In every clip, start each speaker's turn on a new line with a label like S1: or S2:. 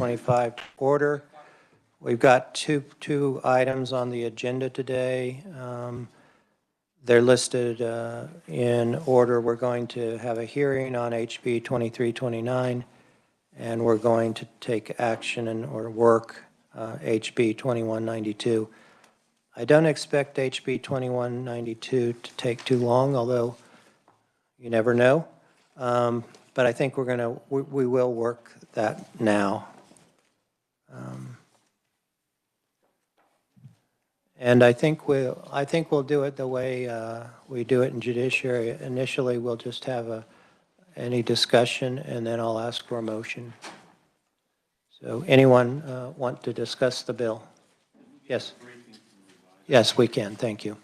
S1: 25 order. We've got two items on the agenda today. They're listed in order. We're going to have a hearing on HB 2329, and we're going to take action or work HB 2192. I don't expect HB 2192 to take too long, although you never know. But I think we will work that now. And I think we'll do it the way we do it in judiciary. Initially, we'll just have any discussion, and then I'll ask for a motion. So anyone want to discuss the bill? Yes. Yes, we can. Thank you.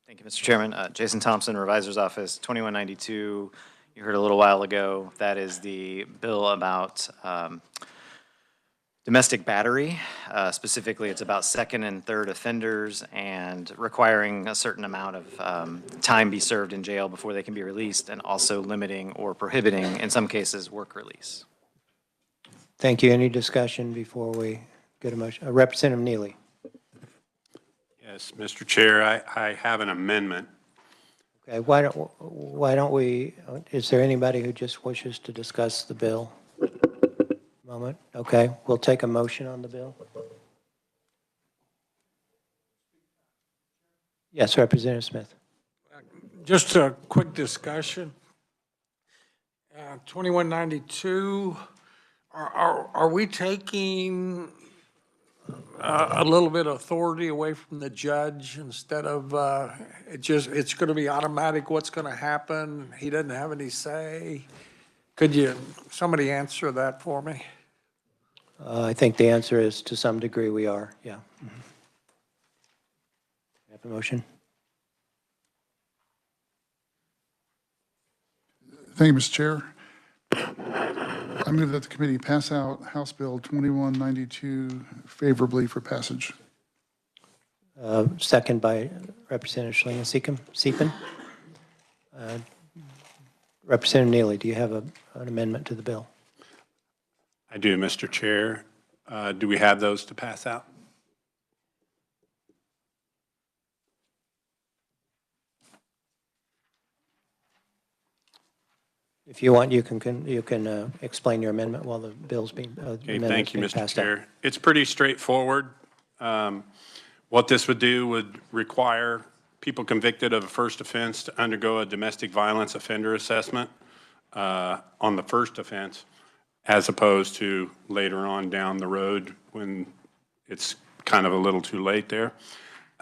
S2: Thank you, Mr. Chairman. Jason Thompson, Revisor's Office, 2192. You heard a little while ago, that is the bill about domestic battery. Specifically, it's about second and third offenders and requiring a certain amount of time be served in jail before they can be released, and also limiting or prohibiting, in some cases, work release.
S1: Thank you. Any discussion before we get a motion? Representative Neely.
S3: Yes, Mr. Chair, I have an amendment.
S1: Okay, why don't we, is there anybody who just wishes to discuss the bill? Moment. Okay, we'll take a motion on the bill. Yes, Representative Smith.
S4: Just a quick discussion. 2192, are we taking a little bit of authority away from the judge instead of it's going to be automatic what's going to happen? He doesn't have any say. Could somebody answer that for me?
S1: I think the answer is to some degree we are, yeah. Mm-hmm. Have a motion?
S5: Thank you, Mr. Chair. I move that the committee pass out House Bill 2192 favorably for passage.
S1: Second by Representative Schlingensiepel. Representative Neely, do you have an amendment to the bill?
S3: I do, Mr. Chair. Do we have those to pass out?
S1: If you want, you can explain your amendment while the bill's being
S3: Okay, thank you, Mr. Chair. It's pretty straightforward. What this would do would require people convicted of a first offense to undergo a domestic violence offender assessment on the first offense, as opposed to later on down the road when it's kind of a little too late there.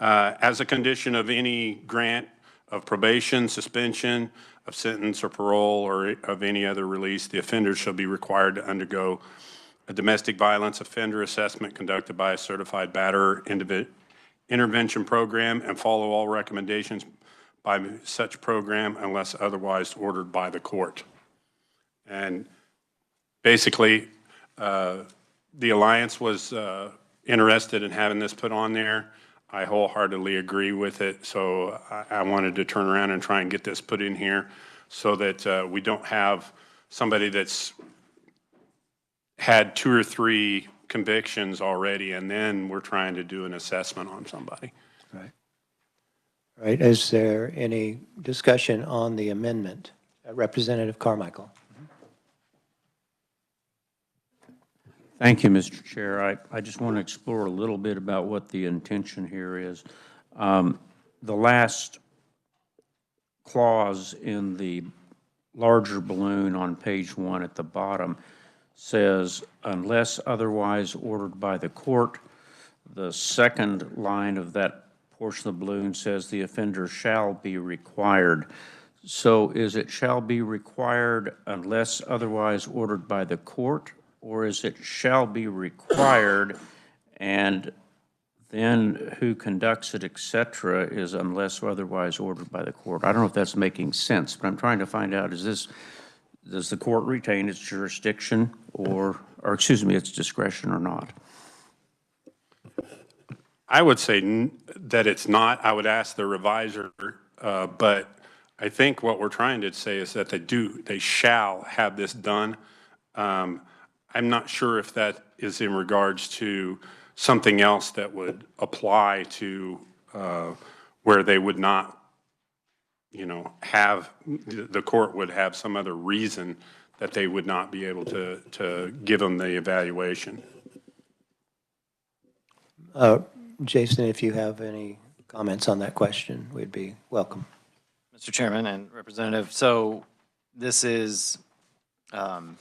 S3: As a condition of any grant of probation, suspension, of sentence or parole, or of any other release, the offender shall be required to undergo a domestic violence offender assessment conducted by a certified batterer intervention program and follow all recommendations by such program unless otherwise ordered by the court. And basically, the Alliance was interested in having this put on there. I wholeheartedly agree with it, so I wanted to turn around and try and get this put in here so that we don't have somebody that's had 2 or 3 convictions already, and then we're trying to do an assessment on somebody.
S1: Right. Right. Is there any discussion on the amendment? Representative Carmichael.
S6: Thank you, Mr. Chair. I just want to explore a little bit about what the intention here is. The last clause in the larger balloon on page 1 at the bottom says, unless otherwise ordered by the court. The second line of that portion of the balloon says the offender shall be required. So is it shall be required unless otherwise ordered by the court? Or is it shall be required and then who conducts it, et cetera, is unless otherwise ordered by the court? I don't know if that's making sense, but I'm trying to find out, does the court retain its jurisdiction or excuse me, its discretion or not?
S3: I would say that it's not. I would ask the revisor, but I think what we're trying to say is that they shall have this done. I'm not sure if that is in regards to something else that would apply to where they would not, the court would have some other reason that they would not be able to give them the evaluation.
S1: Jason, if you have any comments on that question, we'd be welcome.
S2: Mr. Chairman and Representative, so this is the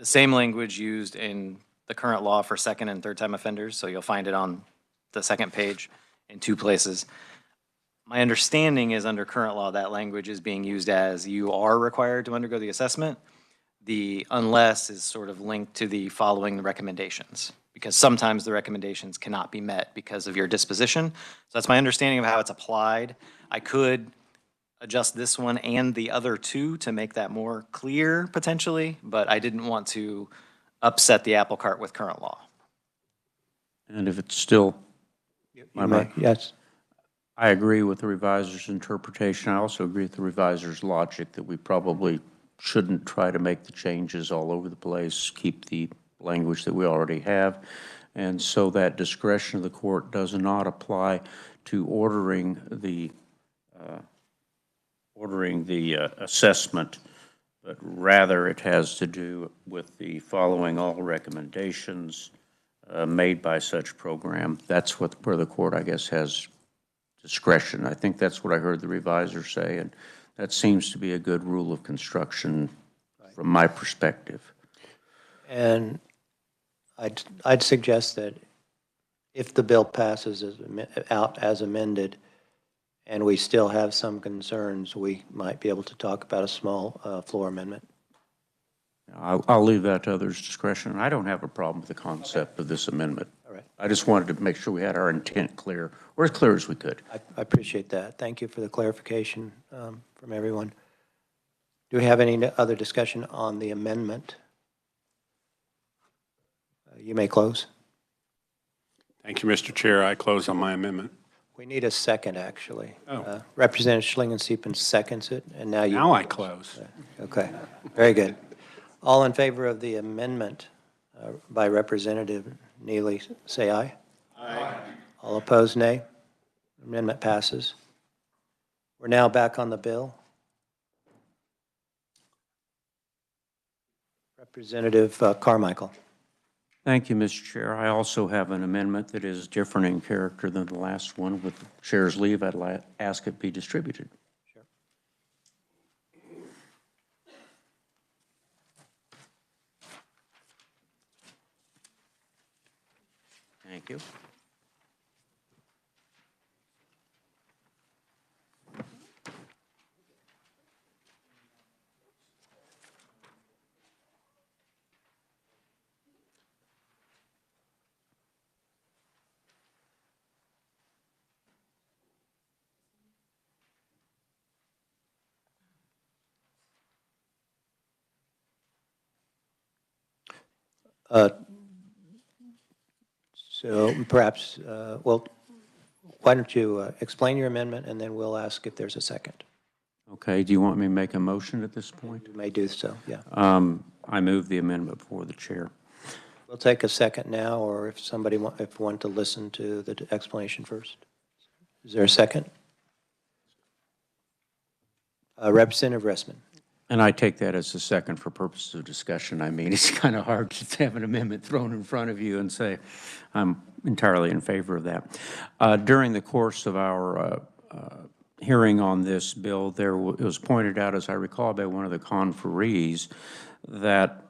S2: same language used in the current law for second and third time offenders, so you'll find it on the second page in 2 places. My understanding is under current law, that language is being used as you are required to undergo the assessment. The unless is sort of linked to the following recommendations, because sometimes the recommendations cannot be met because of your disposition. So that's my understanding of how it's applied. I could adjust this one and the other 2 to make that more clear potentially, but I didn't want to upset the apple cart with current law.
S6: And if it's still,
S1: Yes.
S6: I agree with the reviser's interpretation. I also agree with the reviser's logic that we probably shouldn't try to make the changes all over the place, keep the language that we already have. And so that discretion of the court does not apply to ordering the assessment, but rather it has to do with the following all recommendations made by such program. That's where the court, I guess, has discretion. I think that's what I heard the reviser say, and that seems to be a good rule of construction from my perspective.
S1: And I'd suggest that if the bill passes out as amended and we still have some concerns, we might be able to talk about a small floor amendment.
S6: I'll leave that to others' discretion. I don't have a problem with the concept of this amendment.
S1: All right.
S6: I just wanted to make sure we had our intent clear, or as clear as we could.
S1: I appreciate that. Thank you for the clarification from everyone. Do we have any other discussion on the amendment? You may close.
S3: Thank you, Mr. Chair. I close on my amendment.
S1: We need a second, actually.
S3: Oh.
S1: Representative Schlingensieben seconds it, and now you.
S3: Now I close.
S1: Okay, very good. All in favor of the amendment by Representative Neely, say aye. Aye. All opposed, nay. Amendment passes. We're now back on the bill. Representative Carmichael.
S6: Thank you, Mr. Chair. I also have an amendment that is different in character than the last one. With the chair's leave, I'd ask it be distributed.
S1: Sure.
S6: Thank you.
S1: So perhaps, well, why don't you explain your amendment, and then we'll ask if there's a second.
S6: Okay, do you want me to make a motion at this point?
S1: You may do so, yeah.
S6: I move the amendment before the chair.
S1: We'll take a second now, or if somebody want to listen to the explanation first. Is there a second? Representative Ressman.
S6: And I take that as a second for purposes of discussion. I mean, it's kind of hard to have an amendment thrown in front of you and say, I'm entirely in favor of that. During the course of our hearing on this bill, it was pointed out, as I recall, by one of the conferees, that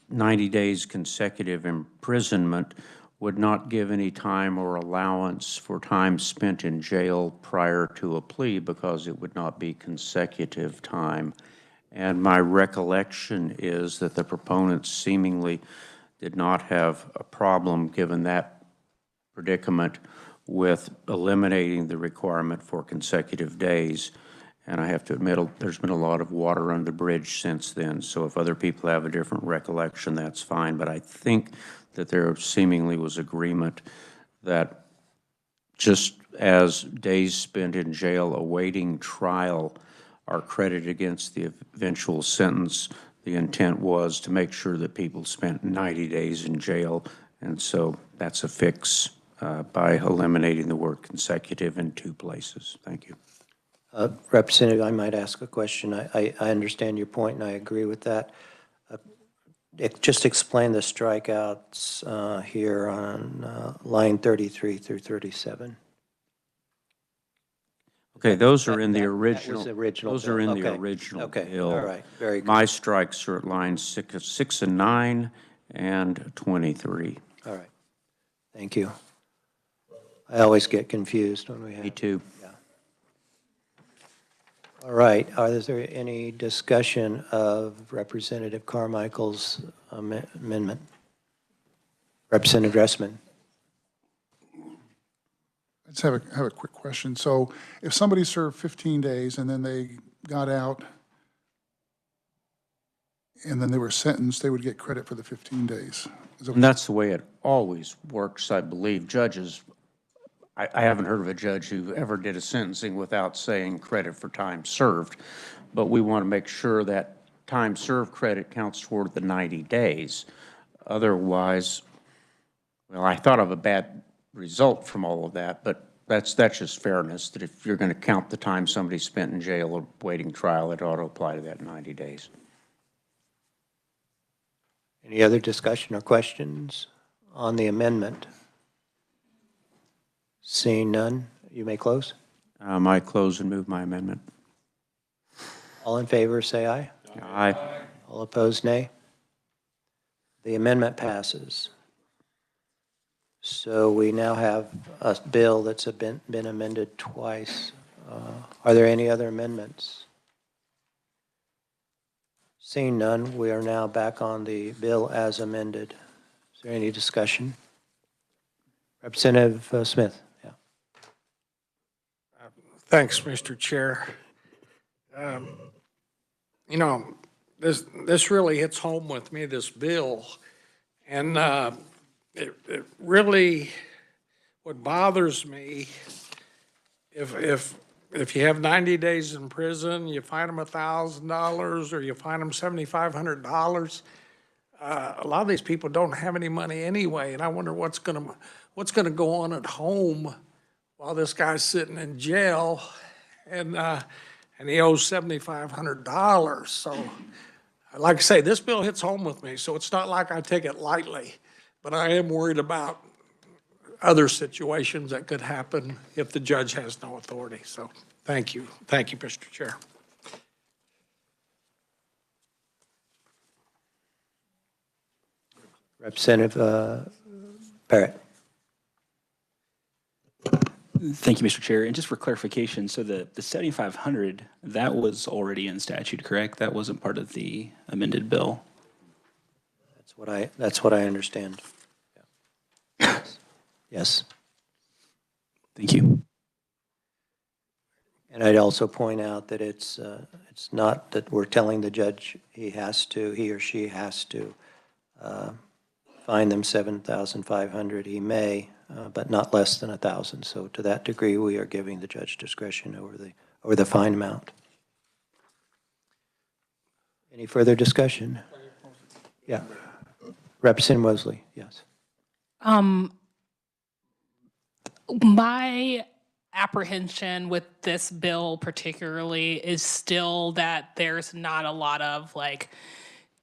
S6: 90 days consecutive imprisonment would not give any time or allowance for time spent in jail prior to a plea because it would not be consecutive time. And my recollection is that the proponents seemingly did not have a problem, given that predicament, with eliminating the requirement for consecutive days. And I have to admit, there's been a lot of water under the bridge since then. So if other people have a different recollection, that's fine. But I think that there seemingly was agreement that just as days spent in jail awaiting trial are credited against the eventual sentence. The intent was to make sure that people spent 90 days in jail, and so that's a fix by eliminating the word consecutive in 2 places. Thank you.
S1: Representative, I might ask a question. I understand your point, and I agree with that. Just explain the strikeouts here on line 33 through 37.
S6: Okay, those are in the original.
S1: That was the original
S6: Those are in the
S1: bill. Okay.
S6: original
S1: Okay,
S6: bill.
S1: all right, very good.
S6: My strikes are at lines 6 and 9 and 23.
S1: All right, thank you. I always get confused when we have.
S6: Me too.
S1: All right, is there any discussion of Representative Carmichael's amendment? Representative Dressman.
S5: I just have a quick question. So if somebody served 15 days and then they got out and then they were sentenced, they would get credit for the 15 days?
S6: And that's the way it always works, I believe. Judges, I haven't heard of a judge who ever did a sentencing without saying credit for time served, but we want to make sure that time served credit counts toward the 90 days. Otherwise, well, I thought of a bad result from all of that, but that's just fairness, that if you're going to count the time somebody spent in jail or waiting trial, it ought to apply to that 90 days.
S1: Any other discussion or questions on the amendment? Seeing none, you may close.
S6: I close and move my amendment.
S1: All in favor, say aye.
S6: Aye.
S1: All opposed, nay. The amendment passes. So we now have a bill that's been amended twice. Are there any other amendments? Seeing none, we are now back on the bill as amended. Is there any discussion? Representative Smith. Yeah.
S4: Thanks, Mr. Chair. You know, this really hits home with me, this bill. And it really, what bothers me, if you have 90 days in prison, you fine them $1,000 or you fine them $7,500, a lot of these people don't have any money anyway, and I wonder what's gonna go on at home while this guy's sitting in jail, and he owes $7,500. So, like I say, this bill hits home with me, so it's not like I take it lightly, but I am worried about other situations that could happen if the judge has no authority. So, thank you, Mr. Chair.
S1: Representative Barrett.
S7: Thank you, Mr. Chair. And just for clarification, so the 7,500, that was already in statute, correct? That wasn't part of the amended bill?
S1: That's what I understand. Yeah. Yes.
S7: Thank you.
S1: And I'd also point out that it's not that we're telling the judge he or she has to fine them $7,500. He may, but not less than $1,000. So to that degree, we are giving the judge discretion over the fine amount. Any further discussion? Yeah. Representative Mosley, yes.
S8: My apprehension with this bill particularly is still that there's not a lot of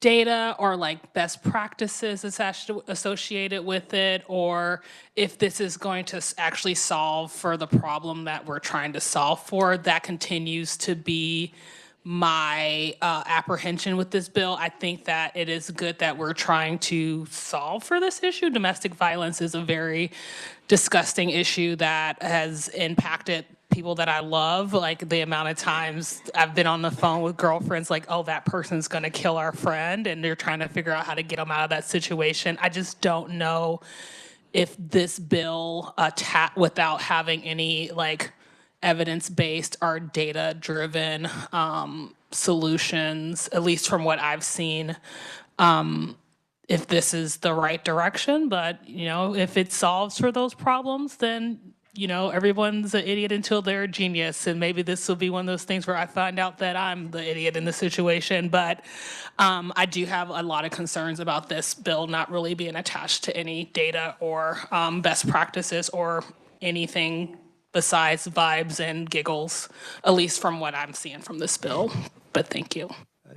S8: data or best practices associated with it, or if this is going to actually solve for the problem that we're trying to solve for. That continues to be my apprehension with this bill. I think that it is good that we're trying to solve for this issue. Domestic violence is a very disgusting issue that has impacted people that I love. The amount of times I've been on the phone with girlfriends oh, that person's gonna kill our friend, and they're trying to figure out how to get them out of that situation. I just don't know if this bill, without having any evidence-based or data-driven solutions, at least from what I've seen, if this is the right direction. But, if it solves for those problems, then everyone's an idiot until they're a genius. And maybe this will be one of those things where I find out that I'm the idiot in the situation. But I do have a lot of concerns about this bill not really being attached to any data or best practices or anything besides vibes and giggles, at least from what I'm seeing from this bill. But thank you.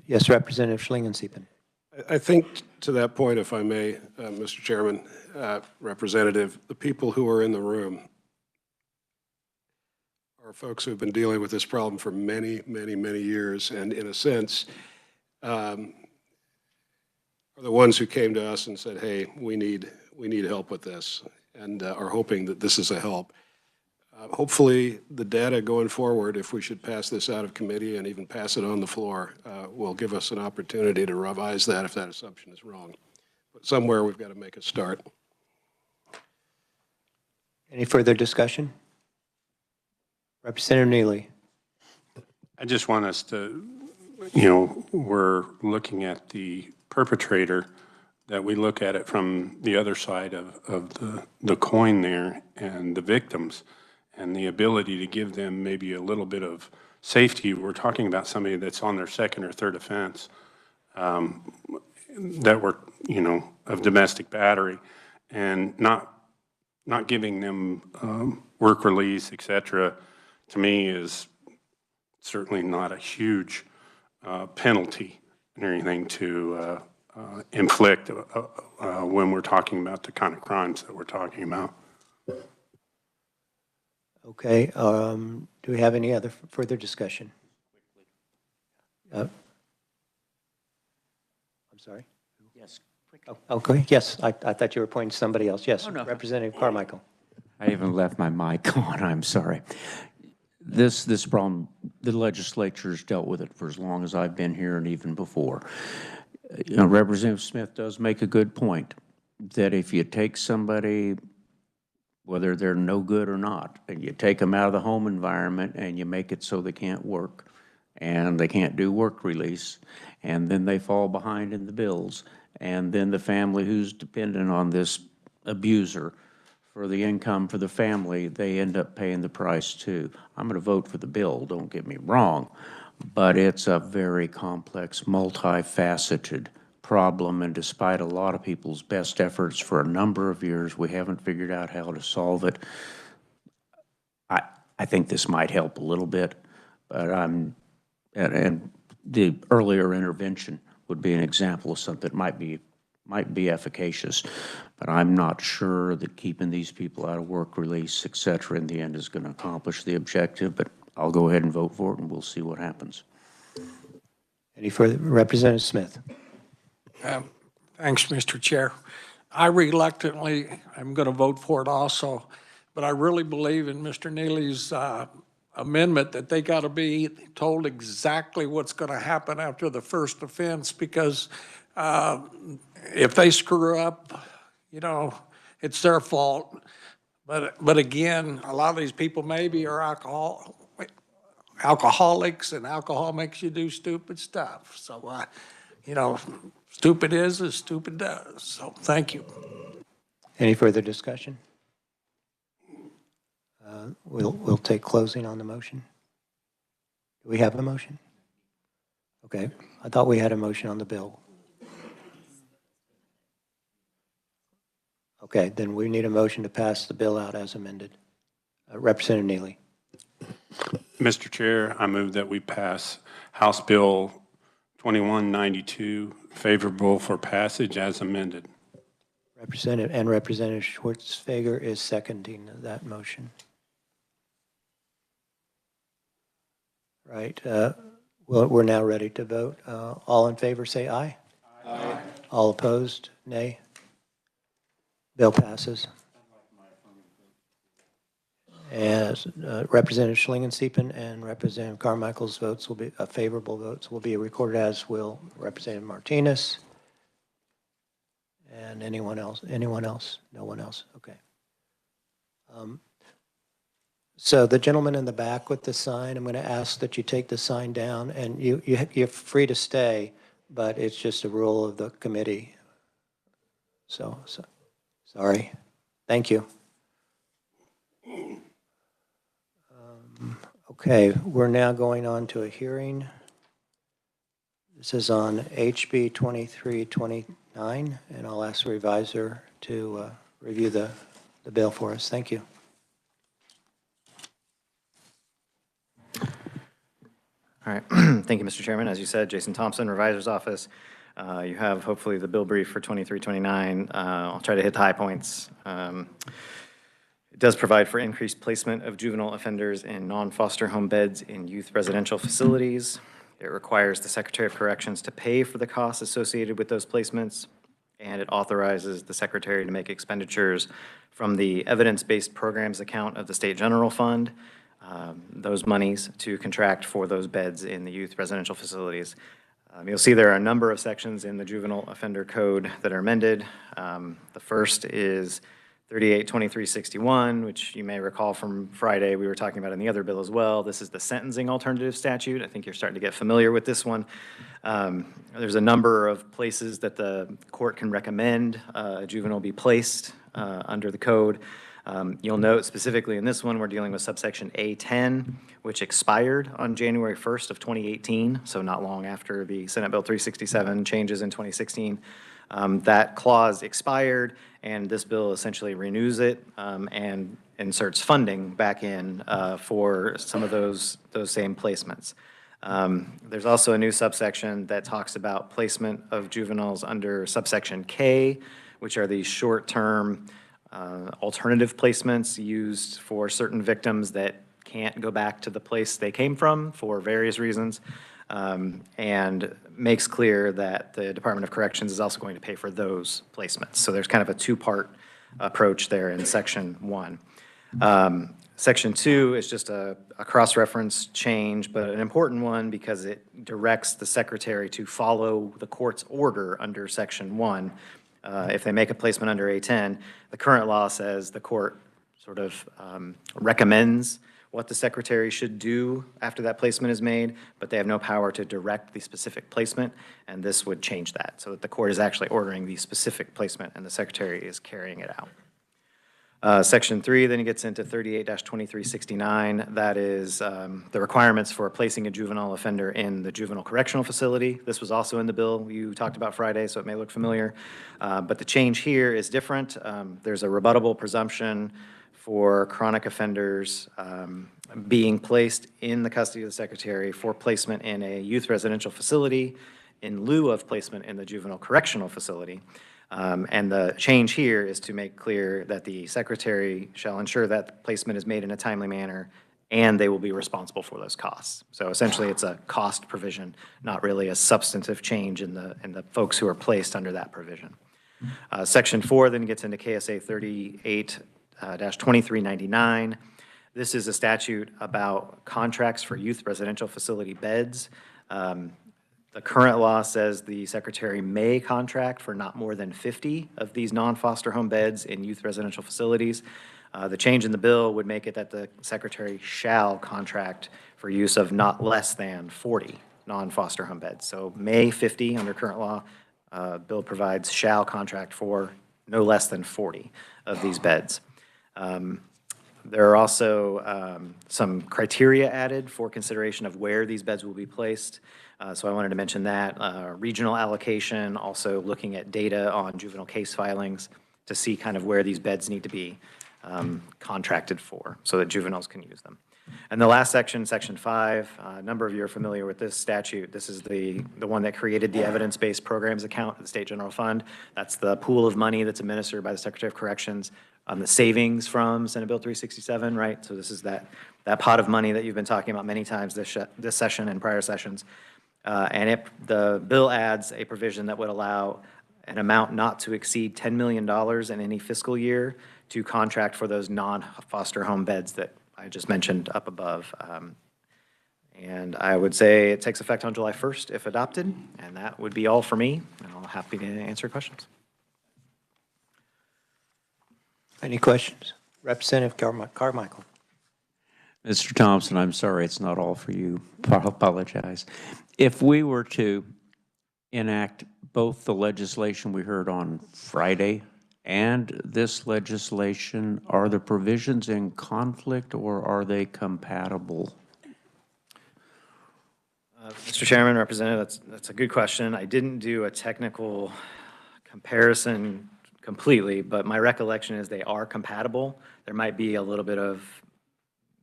S1: Yes, Representative Schlingensieben.
S9: I think to that point, if I may, Mr. Chairman, Representative, the people who are in the room are folks who have been dealing with this problem for many, many, many years, and in a sense, are the ones who came to us and said, hey, we need help with this, and are hoping that this is a help. Hopefully, the data going forward, if we should pass this out of committee and even pass it on the floor, will give us an opportunity to revise that if that assumption is wrong. But somewhere we've got to make a start.
S1: Any further discussion? Representative Neely.
S3: I just want us to, we're looking at the perpetrator, that we look at it from the other side of the coin there and the victims and the ability to give them maybe a little bit of safety. We're talking about somebody that's on their second or third offense that were, of domestic battery, and not giving them work release, et cetera, to me is certainly not a huge penalty or anything to inflict when we're talking about the kind of crimes that we're talking about.
S1: Okay. Do we have any other further discussion? I'm sorry?
S6: Yes.
S1: Oh, okay. Yes, I thought you were pointing to somebody else. Yes,
S6: Oh, no.
S1: Representative Carmichael.
S6: I even left my mic on, I'm sorry. This problem, the legislature's dealt with it for as long as I've been here and even before. Representative Smith does make a good point that if you take somebody, whether they're no good or not, and you take them out of the home environment and you make it so they can't work and they can't do work release, and then they fall behind in the bills, and then the family who's dependent on this abuser for the income for the family, they end up paying the price too. I'm going to vote for the bill, don't get me wrong, but it's a very complex, multifaceted problem, and despite a lot of people's best efforts for a number of years, we haven't figured out how to solve it. I think this might help a little bit, but and the earlier intervention would be an example of something that might be efficacious, but I'm not sure that keeping these people out of work release, et cetera, in the end is going to accomplish the objective, but I'll go ahead and vote for it and we'll see what happens.
S1: Any further? Representative Smith.
S4: Thanks, Mr. Chair. I reluctantly am going to vote for it also, but I really believe in Mr. Neely's amendment that they got to be told exactly what's going to happen after the first offense, because if they screw up, it's their fault. But again, a lot of these people maybe are alcoholics, and alcohol makes you do stupid stuff. So, stupid is as stupid does. So thank you.
S1: Any further discussion? We'll take closing on the motion. Do we have a motion? Okay. I thought we had a motion on the bill. Okay, then we need a motion to pass the bill out as amended. Representative Neely.
S3: Mr. Chair, I move that we pass House Bill 2192 favorable for passage as amended.
S1: Representative Schwarzenegger is seconding that motion. Right. Well, we're now ready to vote. All in favor, say aye. Aye. All opposed, nay. Bill passes. As Representative Schlingensieben and Representative Carmichael's votes will be favorable votes will be recorded, as will Representative Martinez. And anyone else? Anyone else? No one else? Okay. So the gentleman in the back with the sign, I'm going to ask that you take the sign down, and you're free to stay, but it's just a rule of the committee. So sorry. Thank you. Okay, we're now going on to a hearing. This is on HB 2329, and I'll ask the revisor to review the bill for us. Thank you.
S2: All right. Thank you, Mr. Chairman. As you said, Jason Thompson, Revisor's Office. You have hopefully the bill brief for 2329. I'll try to hit the high points. It does provide for increased placement of juvenile offenders in non-foster home beds in youth residential facilities. It requires the Secretary of Corrections to pay for the costs associated with those placements, and it authorizes the Secretary to make expenditures from the evidence-based programs account of the State General Fund, those monies to contract for those beds in the youth residential facilities. You'll see there are a number of sections in the Juvenile Offender Code that are amended. The first is 382361, which you may recall from Friday, we were talking about in the other bill as well. This is the sentencing alternative statute. I think you're starting to get familiar with this one. There's a number of places that the court can recommend a juvenile be placed under the code. You'll note specifically in this one, we're dealing with subsection A10, which expired on January 1st of 2018, so not long after the Senate Bill 367 changes in 2016. That clause expired, and this bill essentially renews it and inserts funding back in for some of those same placements. There's also a new subsection that talks about placement of juveniles under subsection K, which are these short-term alternative placements used for certain victims that can't go back to the place they came from for various reasons. And makes clear that the Department of Corrections is also going to pay for those placements. So there's kind of a two-part approach there in Section 1. Section 2 is just a cross-reference change, but an important one because it directs the Secretary to follow the court's order under Section 1. If they make a placement under A10, the current law says the court sort of recommends what the Secretary should do after that placement is made, but they have no power to direct the specific placement, and this would change that, so that the court is actually ordering the specific placement and the Secretary is carrying it out. Section 3 then gets into 38-2369. That is the requirements for placing a juvenile offender in the juvenile correctional facility. This was also in the bill you talked about Friday, so it may look familiar. But the change here is different. There's a rebuttable presumption for chronic offenders being placed in the custody of the Secretary for placement in a youth residential facility in lieu of placement in the juvenile correctional facility. And the change here is to make clear that the Secretary shall ensure that placement is made in a timely manner and they will be responsible for those costs. So essentially it's a cost provision, not really a substantive change in the folks who are placed under that provision. Section 4 then gets into KSA 38-2399. This is a statute about contracts for youth residential facility beds. The current law says the Secretary may contract for not more than 50 of these non-foster home beds in youth residential facilities. The change in the bill would make it that the Secretary shall contract for use of not less than 40 non-foster home beds. So may 50 under current law, bill provides shall contract for no less than 40 of these beds. There are also some criteria added for consideration of where these beds will be placed. So I wanted to mention that. Regional allocation, also looking at data on juvenile case filings to see kind of where these beds need to be contracted for so that juveniles can use them. And the last section, Section 5, a number of you are familiar with this statute. This is the one that created the evidence-based programs account of the State General Fund. That's the pool of money that's administered by the Secretary of Corrections on the savings from Senate Bill 367, right? So this is that pot of money that you've been talking about many times this session and prior sessions. And the bill adds a provision that would allow an amount not to exceed $10 million in any fiscal year to contract for those non-foster home beds that I just mentioned up above. And I would say it takes effect on July 1st if adopted, and that would be all for me, and I'm happy to answer questions.
S1: Any questions? Representative Carmichael.
S6: Mr. Thompson, I'm sorry, it's not all for you. I apologize. If we were to enact both the legislation we heard on Friday and this legislation, are the provisions in conflict or are they compatible?
S2: Mr. Chairman, Representative, that's a good question. I didn't do a technical comparison completely, but my recollection is they are compatible. There might be a little bit of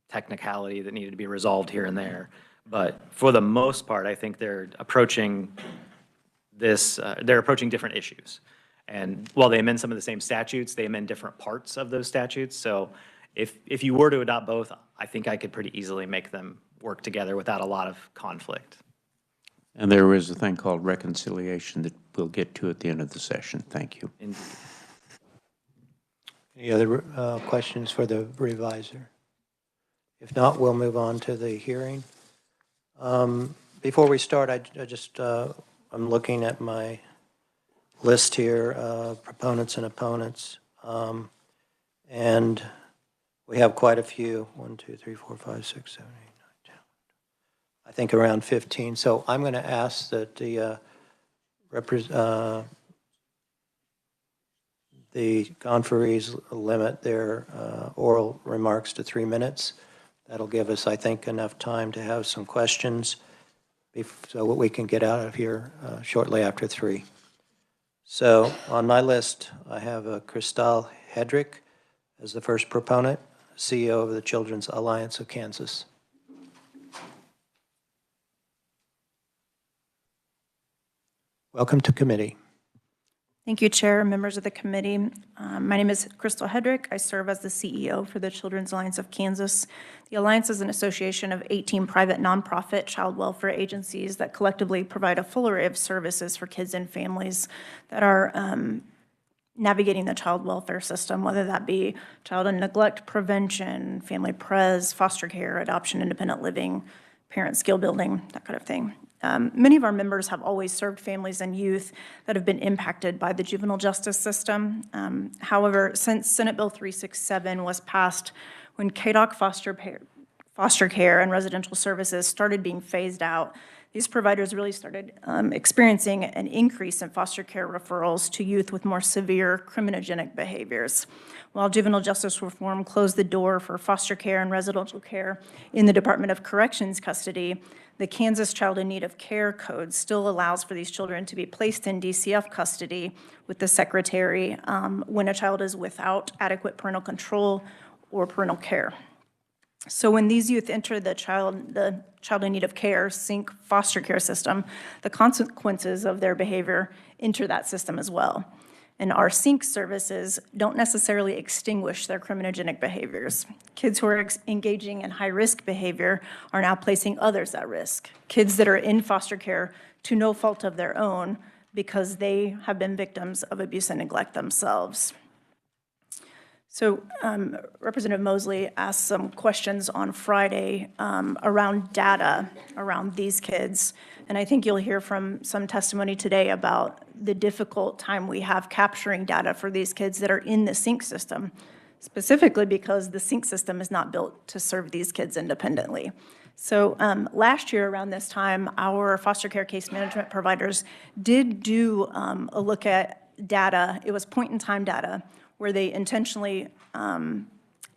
S2: technicality that needed to be resolved here and there. But for the most part, I think they're approaching different issues. And while they amend some of the same statutes, they amend different parts of those statutes. So if you were to adopt both, I think I could pretty easily make them work together without a lot of conflict.
S6: And there is a thing called reconciliation that we'll get to at the end of the session. Thank you.
S2: Indeed.
S1: Any other questions for the reviser? If not, we'll move on to the hearing. Before we start, I'm looking at my list here, proponents and opponents. And we have quite a few, 1, 2, 3, 4, 5, 6, 7, 8, 9, 10. I think around 15. So I'm going to ask that the conferees limit their oral remarks to 3 minutes. That'll give us, I think, enough time to have some questions so that we can get out of here shortly after 3. So on my list, I have Kristal Hedrick as the first proponent, CEO of the Children's Alliance of Kansas. Welcome to committee.
S10: Thank you, Chair, members of the committee. My name is Kristal Hedrick. I serve as the CEO for the Children's Alliance of Kansas. The Alliance is an association of 18 private nonprofit child welfare agencies that collectively provide a full array of services for kids and families that are navigating the child welfare system, whether that be child and neglect prevention, family pres, foster care, adoption, independent living, parent skill building, that kind of thing. Many of our members have always served families and youth that have been impacted by the juvenile justice system. However, since Senate Bill 367 was passed, when KDOC foster care and residential services started being phased out, these providers really started experiencing an increase in foster care referrals to youth with more severe criminogenic behaviors. While juvenile justice reform closed the door for foster care and residential care in the Department of Corrections custody, the Kansas Child in Need of Care Code still allows for these children to be placed in DCF custody with the secretary when a child is without adequate parental control or parental care. So when these youth enter the child in need of care, SYNC foster care system, the consequences of their behavior enter that system as well. And our SYNC services don't necessarily extinguish their criminogenic behaviors. Kids who are engaging in high-risk behavior are now placing others at risk. Kids that are in foster care to no fault of their own because they have been victims of abuse and neglect themselves. So Representative Mosley asked some questions on Friday around data around these kids. And I think you'll hear from some testimony today about the difficult time we have capturing data for these kids that are in the SYNC system, specifically because the SYNC system is not built to serve these kids independently. So last year around this time, our foster care case management providers did do a look at data. It was point-in-time data where they intentionally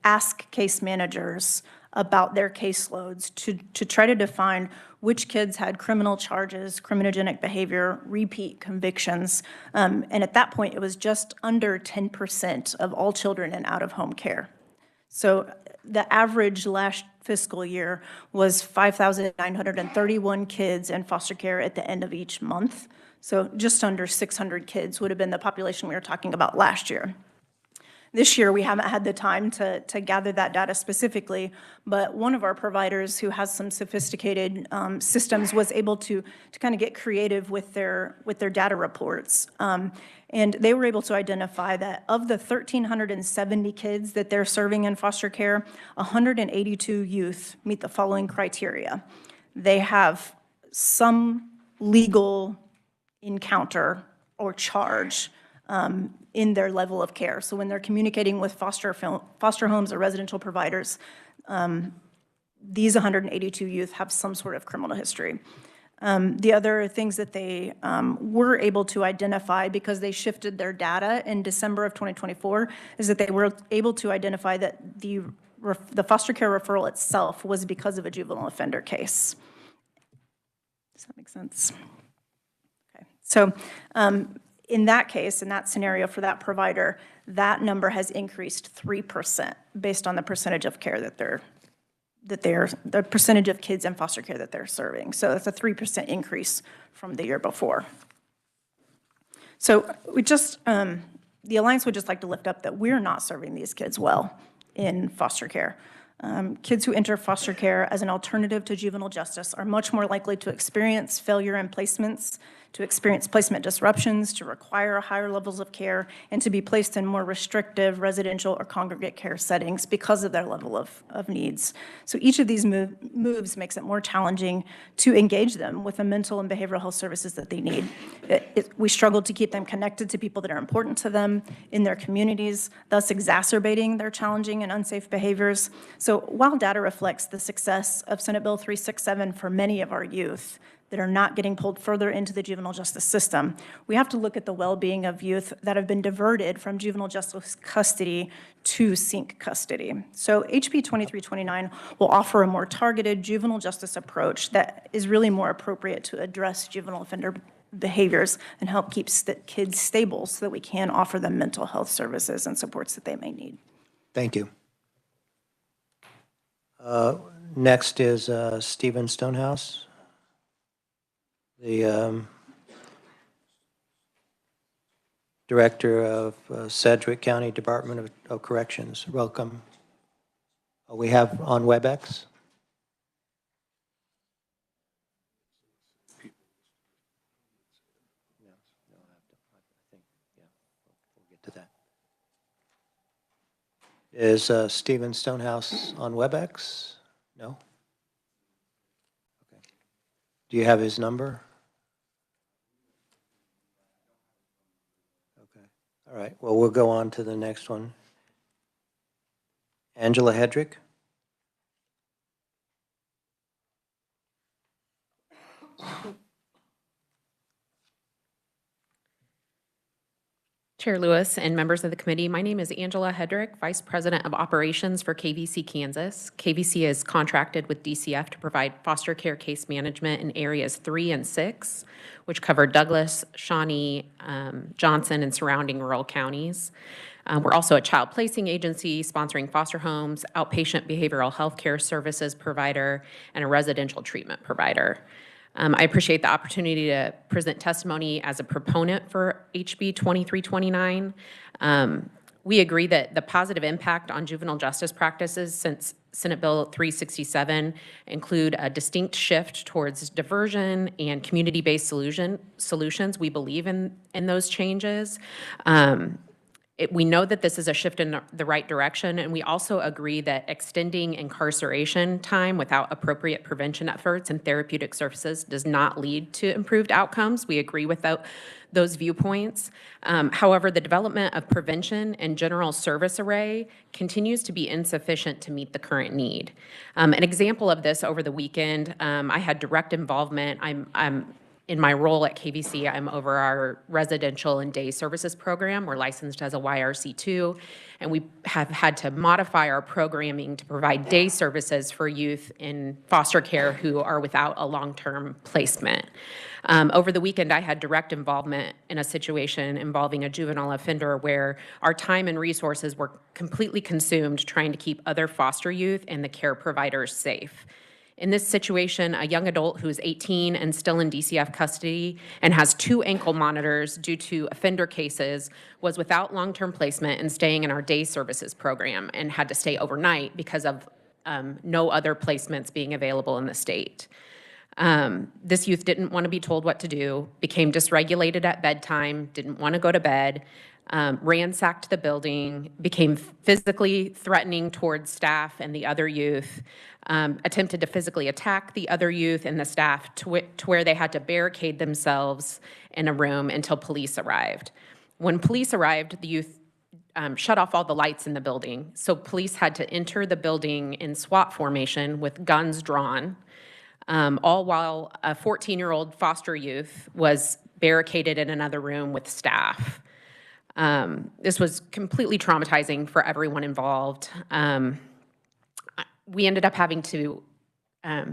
S10: ask case managers about their caseloads to try to define which kids had criminal charges, criminogenic behavior, repeat convictions. And at that point, it was just under 10% of all children in out-of-home care. So the average last fiscal year was 5,931 kids in foster care at the end of each month. So just under 600 kids would have been the population we were talking about last year. This year, we haven't had the time to gather that data specifically, but one of our providers who has some sophisticated systems was able to kind of get creative with their data reports. And they were able to identify that of the 1,370 kids that they're serving in foster care, 182 youth meet the following criteria. They have some legal encounter or charge in their level of care. So when they're communicating with foster homes or residential providers, these 182 youth have some sort of criminal history. The other things that they were able to identify, because they shifted their data in December of 2024, is that they were able to identify that the foster care referral itself was because of a juvenile offender case. Does that make sense? Okay. So in that case, in that scenario for that provider, that number has increased 3% based on the percentage of care the percentage of kids in foster care that they're serving. So that's a 3% increase from the year before. So we just, the Alliance would just like to lift up that we're not serving these kids well in foster care. Kids who enter foster care as an alternative to juvenile justice are much more likely to experience failure in placements, to experience placement disruptions, to require higher levels of care, and to be placed in more restrictive residential or congregate care settings because of their level of needs. So each of these moves makes it more challenging to engage them with the mental and behavioral health services that they need. We struggle to keep them connected to people that are important to them in their communities, thus exacerbating their challenging and unsafe behaviors. So while data reflects the success of Senate Bill 367 for many of our youth that are not getting pulled further into the juvenile justice system, we have to look at the well-being of youth that have been diverted from juvenile justice custody to SYNC custody. So HB 2329 will offer a more targeted juvenile justice approach that is really more appropriate to address juvenile offender behaviors and help keep kids stable so that we can offer them mental health services and supports that they may need.
S1: Thank you. Next is Stephen Stonehouse, the Director of Sedgwick County Department of Corrections. Welcome. We have on WebEx. We'll get to that. Is Stephen Stonehouse on WebEx? No? Okay. Do you have his number? Okay. All right. Well, we'll go on to the next one. Angela Hedrick.
S11: Chair Lewis and members of the committee, my name is Angela Hedrick, Vice President of Operations for KVC Kansas. KVC is contracted with DCF to provide foster care case management in areas 3 and 6, which cover Douglas, Shawnee, Johnson, and surrounding rural counties. We're also a child placing agency sponsoring foster homes, outpatient behavioral health care services provider, and a residential treatment provider. I appreciate the opportunity to present testimony as a proponent for HB 2329. We agree that the positive impact on juvenile justice practices since Senate Bill 367 include a distinct shift towards diversion and community-based solutions. We believe in those changes. We know that this is a shift in the right direction, and we also agree that extending incarceration time without appropriate prevention efforts and therapeutic services does not lead to improved outcomes. We agree with those viewpoints. However, the development of prevention and general service array continues to be insufficient to meet the current need. An example of this over the weekend, I had direct involvement. In my role at KVC, I'm over our residential and day services program. We're licensed as a YRC2, and we have had to modify our programming to provide day services for youth in foster care who are without a long-term placement. Over the weekend, I had direct involvement in a situation involving a juvenile offender where our time and resources were completely consumed trying to keep other foster youth and the care providers safe. In this situation, a young adult who is 18 and still in DCF custody and has 2 ankle monitors due to offender cases was without long-term placement and staying in our day services program and had to stay overnight because of no other placements being available in the state. This youth didn't want to be told what to do, became dysregulated at bedtime, didn't want to go to bed, ransacked the building, became physically threatening towards staff and the other youth, attempted to physically attack the other youth and the staff to where they had to barricade themselves in a room until police arrived. When police arrived, the youth shut off all the lights in the building, so police had to enter the building in SWAT formation with guns drawn. all while a 14-year-old foster youth was barricaded in another room with staff. This was completely traumatizing for everyone involved. We ended up having to,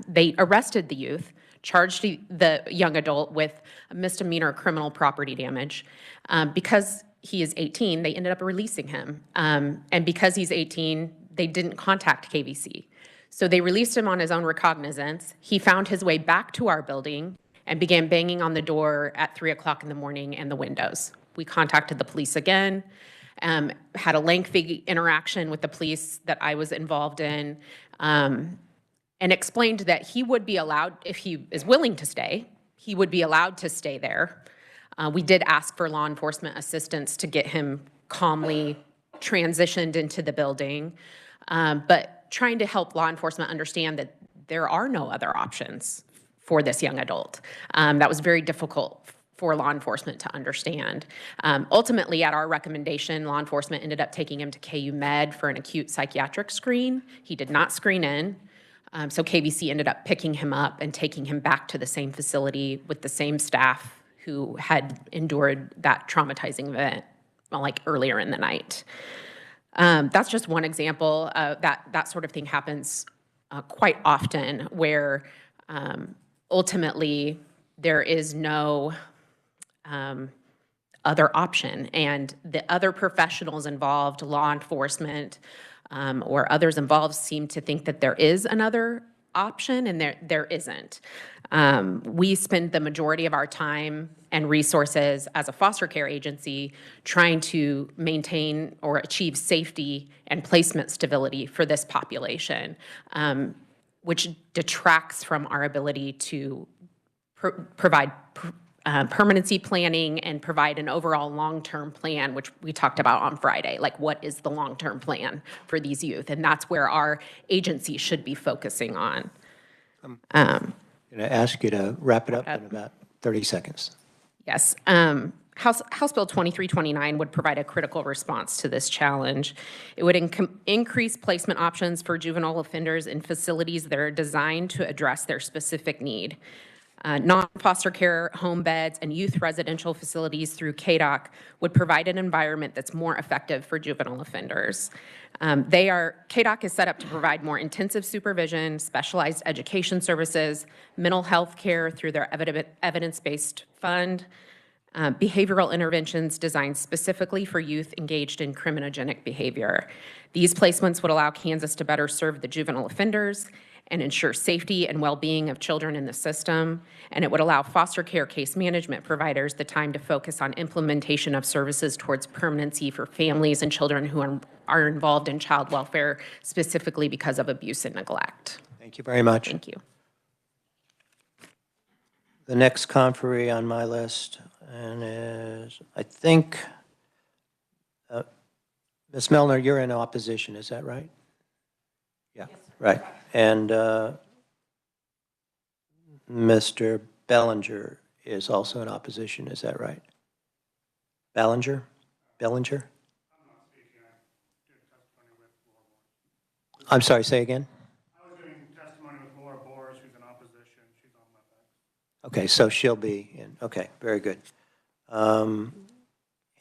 S11: they arrested the youth, charged the young adult with a misdemeanor criminal property damage. Because he is 18, they ended up releasing him. And because he's 18, they didn't contact KVC. So they released him on his own recognizance. He found his way back to our building and began banging on the door at 3 o'clock in the morning and the windows. We contacted the police again, had a lengthy interaction with the police that I was involved in, and explained that he would be allowed, if he is willing to stay, he would be allowed to stay there. We did ask for law enforcement assistance to get him calmly transitioned into the building, but trying to help law enforcement understand that there are no other options for this young adult. That was very difficult for law enforcement to understand. Ultimately, at our recommendation, law enforcement ended up taking him to KU Med for an acute psychiatric screen. He did not screen in. So KVC ended up picking him up and taking him back to the same facility with the same staff who had endured that traumatizing event, like earlier in the night. That's just one example. That sort of thing happens quite often, where ultimately there is no other option, and the other professionals involved, law enforcement, or others involved, seem to think that there is another option, and there isn't. We spend the majority of our time and resources as a foster care agency trying to maintain or achieve safety and placement stability for this population, which detracts from our ability to provide permanency planning and provide an overall long-term plan, which we talked about on Friday. Like, what is the long-term plan for these youth? And that's where our agency should be focusing on.
S1: I'm going to ask you to wrap it up in about 30 seconds.
S11: Yes. House Bill 2329 would provide a critical response to this challenge. It would increase placement options for juvenile offenders in facilities that are designed to address their specific need. Non-foster care home beds and youth residential facilities through KDOC would provide an environment that's more effective for juvenile offenders. KDOC is set up to provide more intensive supervision, specialized education services, mental health care through their evidence-based fund, behavioral interventions designed specifically for youth engaged in criminogenic behavior. These placements would allow Kansas to better serve the juvenile offenders and ensure safety and well-being of children in the system, and it would allow foster care case management providers the time to focus on implementation of services towards permanency for families and children who are involved in child welfare, specifically because of abuse and neglect.
S1: Thank you very much.
S11: Thank you.
S1: The next conferee on my list and is, I think, Ms. Melner, you're in opposition, is that right? Yeah, right. And Mr. Bellinger is also in opposition, is that right? Bellinger? I'm sorry, say again?
S12: I was doing testimony with Laura Boris, who's in opposition. She's on WebEx.
S1: Okay, so she'll be in. Okay, very good.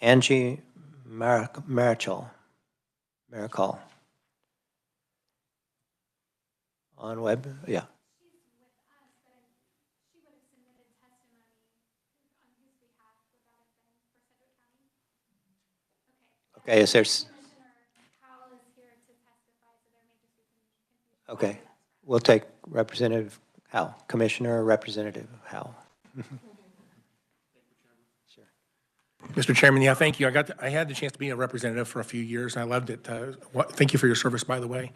S1: Angie Marichal. On web, yeah.
S13: She's with us, but she would have submitted testimony on his behalf. Would that have been for Sedgwick County? Okay.
S1: Okay, is there?
S13: Commissioner Howell is here to testify, so there may just be some confusion.
S1: Okay, we'll take Representative Howell, Commissioner or Representative Howell.
S12: Mr. Chairman, yeah, thank you. I had the chance to be a representative for a few years, and I loved it. Thank you for your service, by the way.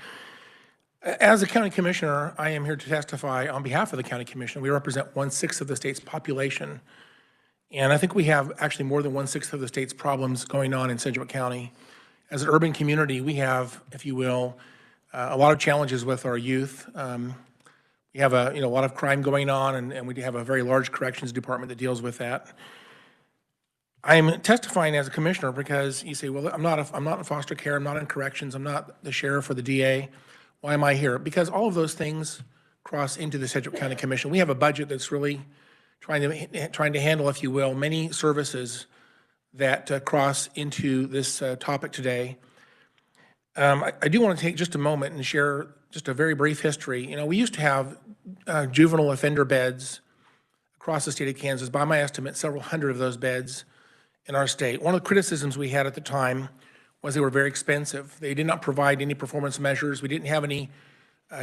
S12: As a county commissioner, I am here to testify on behalf of the county commission. We represent 1/6 of the state's population. And I think we have actually more than 1/6 of the state's problems going on in Sedgwick County. As an urban community, we have, if you will, a lot of challenges with our youth. We have a lot of crime going on, and we have a very large corrections department that deals with that. I am testifying as a commissioner because you say, well, I'm not in foster care, I'm not in corrections, I'm not the sheriff or the DA. Why am I here? Because all of those things cross into the Sedgwick County Commission. We have a budget that's really trying to handle, if you will, many services that cross into this topic today. I do want to take just a moment and share just a very brief history. You know, we used to have juvenile offender beds across the state of Kansas. By my estimate, several hundred of those beds in our state. One of the criticisms we had at the time was they were very expensive. They did not provide any performance measures. We didn't have any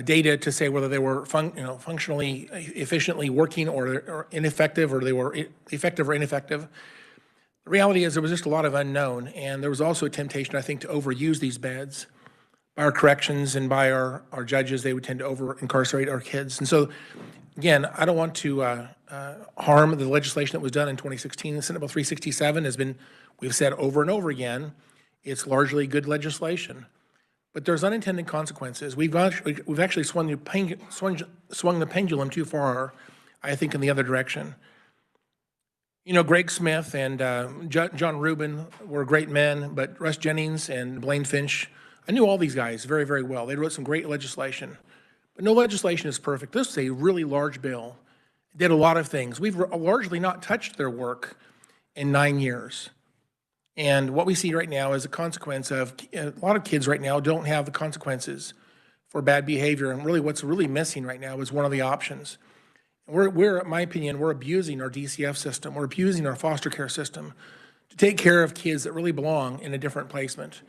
S12: data to say whether they were functionally, efficiently working or ineffective, or they were effective or ineffective. The reality is there was just a lot of unknown, and there was also a temptation, I think, to overuse these beds. By our corrections and by our judges, they would tend to over-incarcerate our kids. And so, again, I don't want to harm the legislation that was done in 2016. The Senate Bill 367 has been, we've said over and over again, it's largely good legislation. But there's unintended consequences. We've actually swung the pendulum too far, I think, in the other direction. You know, Greg Smith and John Rubin were great men, but Russ Jennings and Blaine Finch, I knew all these guys very, very well. They wrote some great legislation. But no legislation is perfect. This is a really large bill. It did a lot of things. We've largely not touched their work in 9 years. And what we see right now is a consequence of, a lot of kids right now don't have the consequences for bad behavior. And really what's really missing right now is one of the options. We're, in my opinion, we're abusing our DCF system. We're abusing our foster care system to take care of kids that really belong in a different placement.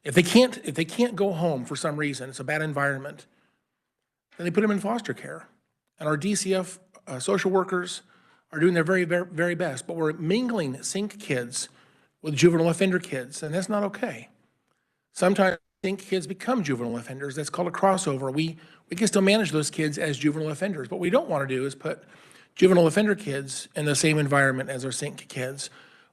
S12: If they can't go home for some reason, it's a bad environment, then they put them in foster care. And our DCF social workers are doing their very, very, very best, but we're mingling SYNC kids with juvenile offender kids, and that's not okay. Sometimes SYNC kids become juvenile offenders. That's called a crossover. We can still manage those kids as juvenile offenders. What we don't want to do is put juvenile offender kids in the same environment as our SYNC kids,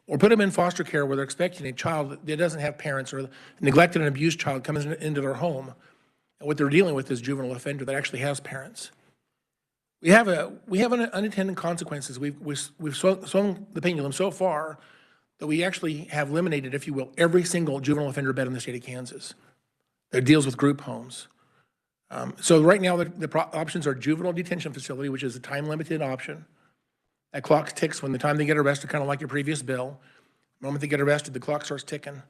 S12: or put them in foster care where they're expecting a child that doesn't have parents, or a neglected and abused child comes into their home, and what they're dealing with is juvenile offender that actually has parents. We have unintended consequences. We've swung the pendulum so far that we actually have eliminated, if you will, every single juvenile offender bed in the state of Kansas that deals with group homes. So right now, the options are juvenile detention facility, which is a time-limited option. That clock ticks when the time they get arrested, kind of like your previous bill. The moment they get arrested, the clock starts ticking.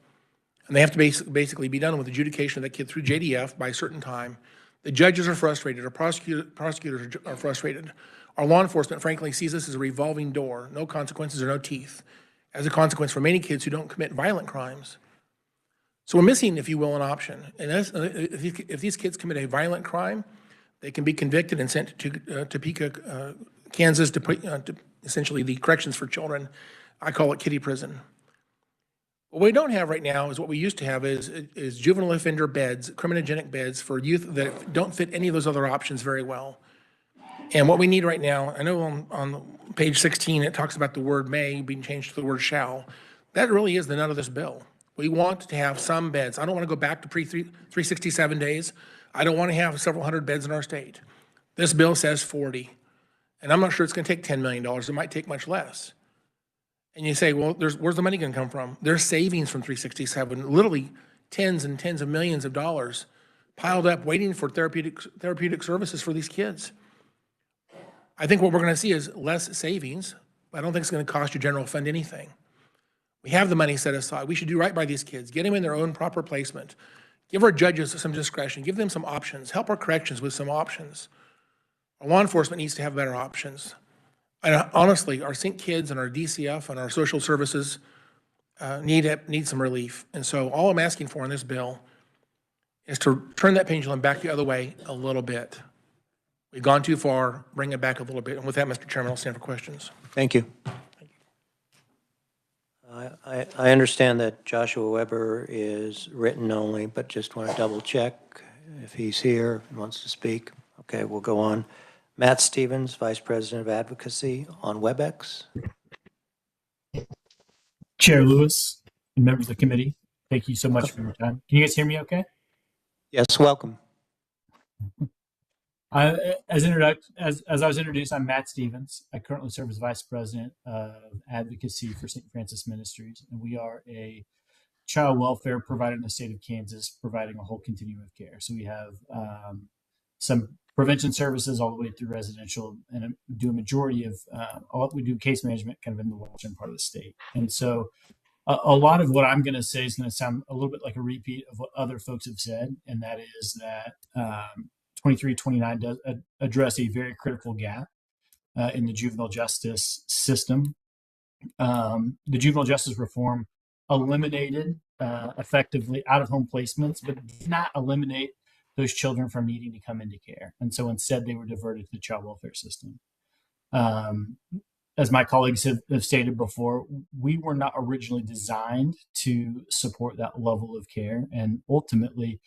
S12: And they have to basically be done with adjudication of that kid through JDF by a certain time. The judges are frustrated, our prosecutors are frustrated. Our law enforcement, frankly, sees this as a revolving door, no consequences or no teeth, as a consequence for many kids who don't commit violent crimes. So we're missing, if you will, an option. And if these kids commit a violent crime, they can be convicted and sent to Topeka, Kansas, to essentially the corrections for children. I call it kiddie prison. What we don't have right now is what we used to have is juvenile offender beds, criminogenic beds for youth that don't fit any of those other options very well. And what we need right now, I know on page 16, it talks about the word may being changed to the word shall. That really is the nut of this bill. We want to have some beds. I don't want to go back to pre-367 days. I don't want to have several hundred beds in our state. This bill says 40. And I'm not sure it's going to take $10 million. It might take much less. And you say, well, where's the money going to come from? There's savings from 367, literally tens and tens of millions of dollars piled up waiting for therapeutic services for these kids. I think what we're going to see is less savings. I don't think it's going to cost your general fund anything. We have the money set aside. We should do right by these kids, get them in their own proper placement, give our judges some discretion, give them some options, help our corrections with some options. Our law enforcement needs to have better options. And honestly, our SYNC kids and our DCF and our social services need some relief. And so all I'm asking for in this bill is to turn that pendulum back the other way a little bit. We've gone too far, bring it back a little bit. And with that, Mr. Chairman, I'll stand for questions.
S1: Thank you. I understand that Joshua Weber is written only, but just want to double check if he's here and wants to speak. Okay, we'll go on. Matt Stevens, Vice President of Advocacy on WebEx.
S14: Chair Lewis and members of the committee, thank you so much for your time. Can you guys hear me okay?
S1: Yes, welcome.
S14: As I was introduced, I'm Matt Stevens. I currently serve as Vice President of Advocacy for St. Francis Ministries, and we are a child welfare provider in the state of Kansas, providing a whole continuum of care. So we have some prevention services all the way through residential, and do a majority of all we do case management kind of in the western part of the state. And so a lot of what I'm going to say is going to sound a little bit like a repeat of what other folks have said, and that is that 2329 does address a very critical gap in the juvenile justice system. The juvenile justice reform eliminated effectively out-of-home placements, but did not eliminate those children from needing to come into care. And so instead, they were diverted to the child welfare system. As my colleagues have stated before, we were not originally designed to support that level of care. And ultimately,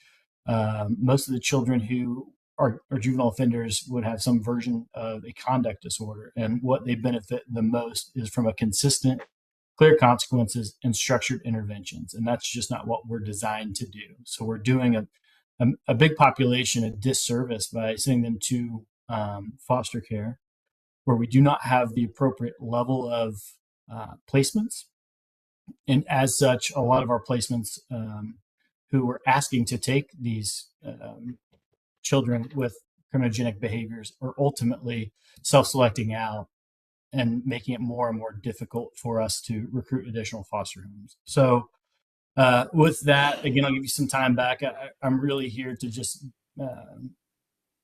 S14: most of the children who are juvenile offenders would have some version of a conduct disorder. And what they benefit the most is from a consistent, clear consequences and structured interventions. And that's just not what we're designed to do. So we're doing a big population a disservice by sending them to foster care, where we do not have the appropriate level of placements. And as such, a lot of our placements who are asking to take these children with criminogenic behaviors are ultimately self-selecting out and making it more and more difficult for us to recruit additional foster homes. So with that, again, I'll give you some time back. I'm really here to just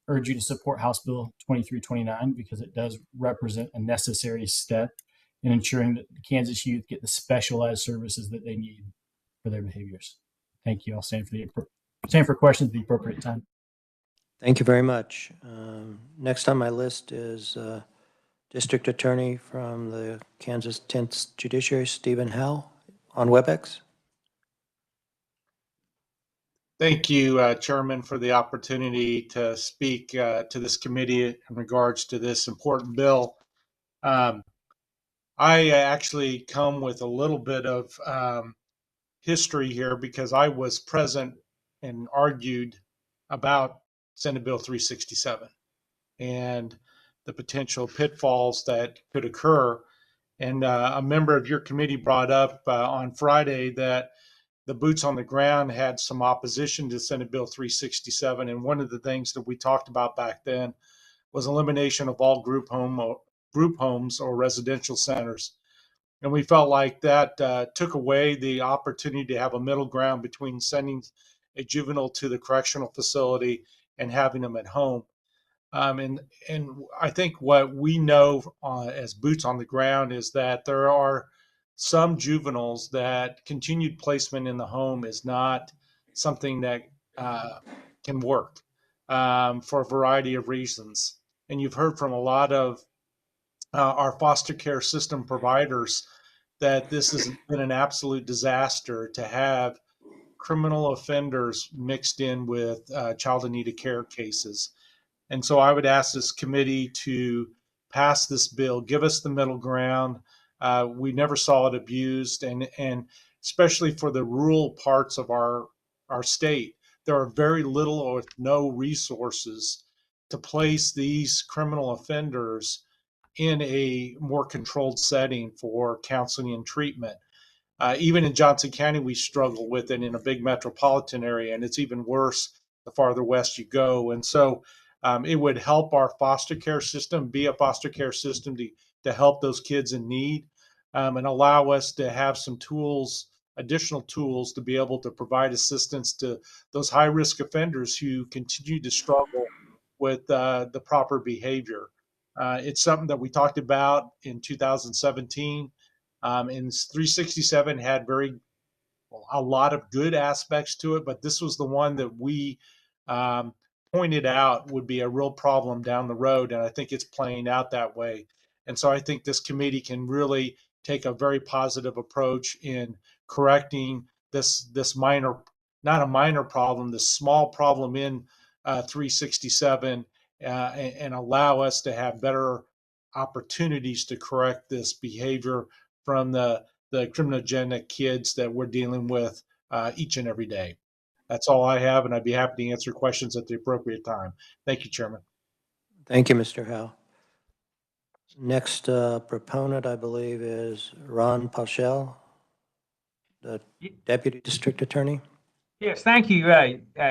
S14: urge you to support House Bill 2329 because it does represent a necessary step in ensuring that the Kansas youth get the specialized services that they need for their behaviors. Thank you. I'll stand for questions at the appropriate time.
S1: Thank you very much. Next on my list is District Attorney from the Kansas 10th Judiciary, Stephen Howe, on WebEx.
S15: Thank you, Chairman, for the opportunity to speak to this committee in regards to this important bill. I actually come with a little bit of history here because I was present and argued about Senate Bill 367 and the potential pitfalls that could occur. And a member of your committee brought up on Friday that the boots on the ground had some opposition to Senate Bill 367. And one of the things that we talked about back then was elimination of all group homes or residential centers. And we felt like that took away the opportunity to have a middle ground between sending a juvenile to the correctional facility and having them at home. And I think what we know as boots on the ground is that there are some juveniles that continued placement in the home is not something that can work for a variety of reasons. And you've heard from a lot of our foster care system providers that this has been an absolute disaster to have criminal offenders mixed in with child in need of care cases. And so I would ask this committee to pass this bill, give us the middle ground. We never saw it abused, and especially for the rural parts of our state, there are very little or no resources to place these criminal offenders in a more controlled setting for counseling and treatment. Even in Johnson County, we struggle with it in a big metropolitan area, and it's even worse the farther west you go. And so it would help our foster care system be a foster care system to help those kids in need and allow us to have some tools, additional tools to be able to provide assistance to those high-risk offenders who continue to struggle with the proper behavior. It's something that we talked about in 2017. And 367 had a lot of good aspects to it, but this was the one that we pointed out would be a real problem down the road, and I think it's playing out that way. And so I think this committee can really take a very positive approach in correcting this minor, not a minor problem, this small problem in 367, and allow us to have better opportunities to correct this behavior from the criminogenic kids that we're dealing with each and every day. That's all I have, and I'd be happy to answer questions at the appropriate time. Thank you, Chairman.
S1: Thank you, Mr. Howe. Next proponent, I believe, is Ron Pauschel, the Deputy District Attorney.
S16: Yes, thank you,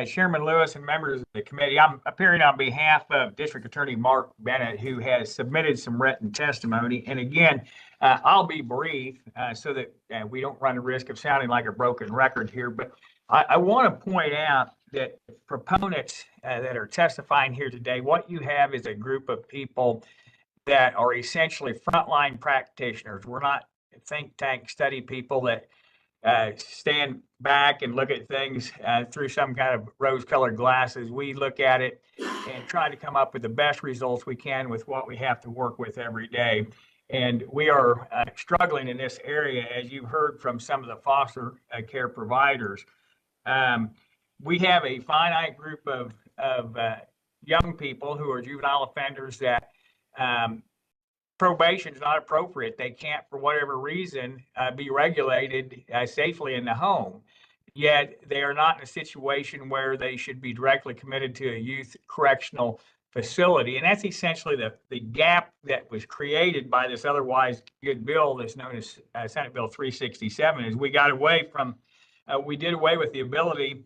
S16: Chairman Lewis and members of the committee. I'm appearing on behalf of District Attorney Mark Bennett, who has submitted some written testimony. And again, I'll be brief so that we don't run the risk of sounding like a broken record here. But I want to point out that proponents that are testifying here today, what you have is a group of people that are essentially frontline practitioners. We're not think tank study people that stand back and look at things through some kind of rose-colored glasses. We look at it and try to come up with the best results we can with what we have to work with every day. And we are struggling in this area, as you heard from some of the foster care providers. We have a finite group of young people who are juvenile offenders that probation is not appropriate. They can't, for whatever reason, be regulated safely in the home. Yet they are not in a situation where they should be directly committed to a youth correctional facility. And that's essentially the gap that was created by this otherwise good bill that's known as Senate Bill 367, is we got away from, we did away with the ability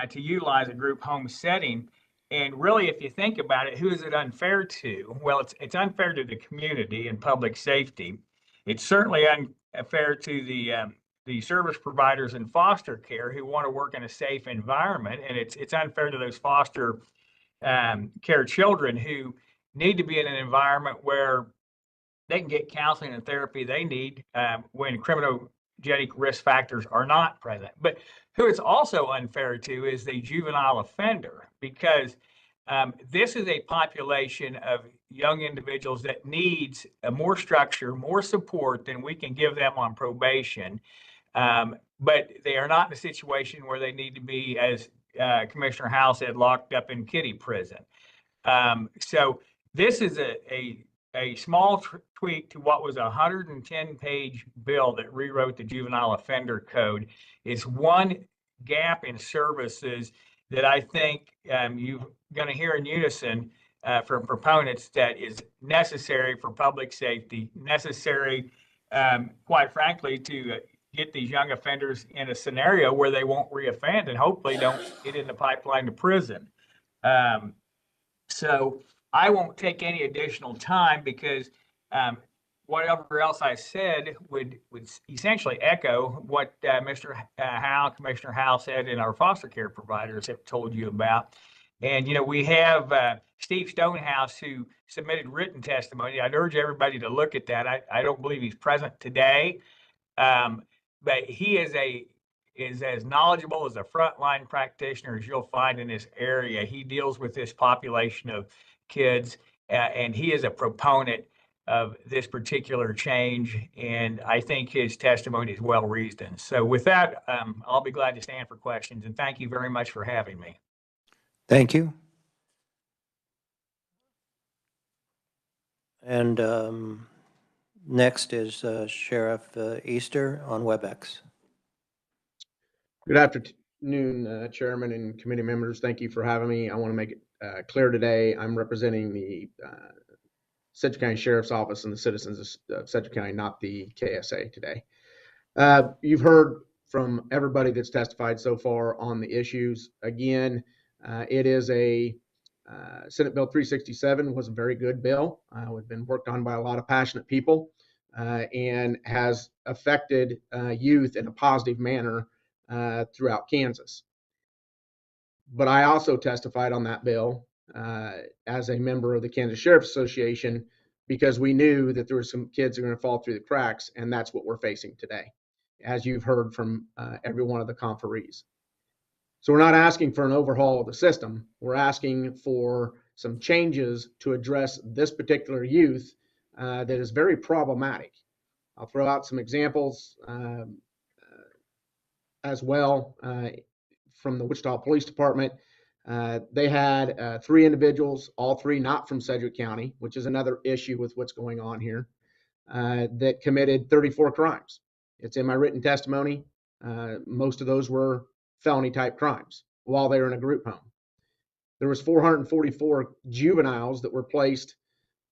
S16: to utilize a group home setting. And really, if you think about it, who is it unfair to? Well, it's unfair to the community and public safety. It's certainly unfair to the service providers in foster care who want to work in a safe environment, and it's unfair to those foster care children who need to be in an environment where they can get counseling and therapy they need when criminogenic risk factors are not present. But who it's also unfair to is the juvenile offender, because this is a population of young individuals that needs more structure, more support than we can give them on probation. But they are not in a situation where they need to be, as Commissioner Howe said, locked up in kiddie prison. So this is a small tweak to what was a 110-page bill that rewrote the juvenile offender code. It's one gap in services that I think you're going to hear in unison from proponents that is necessary for public safety, necessary, quite frankly, to get these young offenders in a scenario where they won't reoffend and hopefully don't get in the pipeline to prison. So I won't take any additional time because whatever else I said would essentially echo what Mr. Howe, Commissioner Howe said and our foster care providers have told you about. And, you know, we have Steve Stonehouse who submitted written testimony. I'd urge everybody to look at that. I don't believe he's present today, but he is as knowledgeable as a frontline practitioner as you'll find in this area. He deals with this population of kids, and he is a proponent of this particular change, and I think his testimony is well reasoned. So with that, I'll be glad to stand for questions, and thank you very much for having me.
S1: Thank you. And next is Sheriff Easter on WebEx.
S17: Good afternoon, Chairman and committee members. Thank you for having me. I want to make it clear today, I'm representing the Sedgwick County Sheriff's Office and the citizens of Sedgwick County, not the KSA today. You've heard from everybody that's testified so far on the issues. Again, it is a Senate Bill 367 was a very good bill. It's been worked on by a lot of passionate people and has affected youth in a positive manner throughout Kansas. But I also testified on that bill as a member of the Kansas Sheriff's Association because we knew that there were some kids that are going to fall through the cracks, and that's what we're facing today, as you've heard from every one of the conferees. So we're not asking for an overhaul of the system. We're asking for some changes to address this particular youth that is very problematic. I'll throw out some examples as well from the Wichita Police Department. They had 3 individuals, all 3 not from Sedgwick County, which is another issue with what's going on here, that committed 34 crimes. It's in my written testimony. Most of those were felony type crimes while they were in a group home. There was 444 juveniles that were placed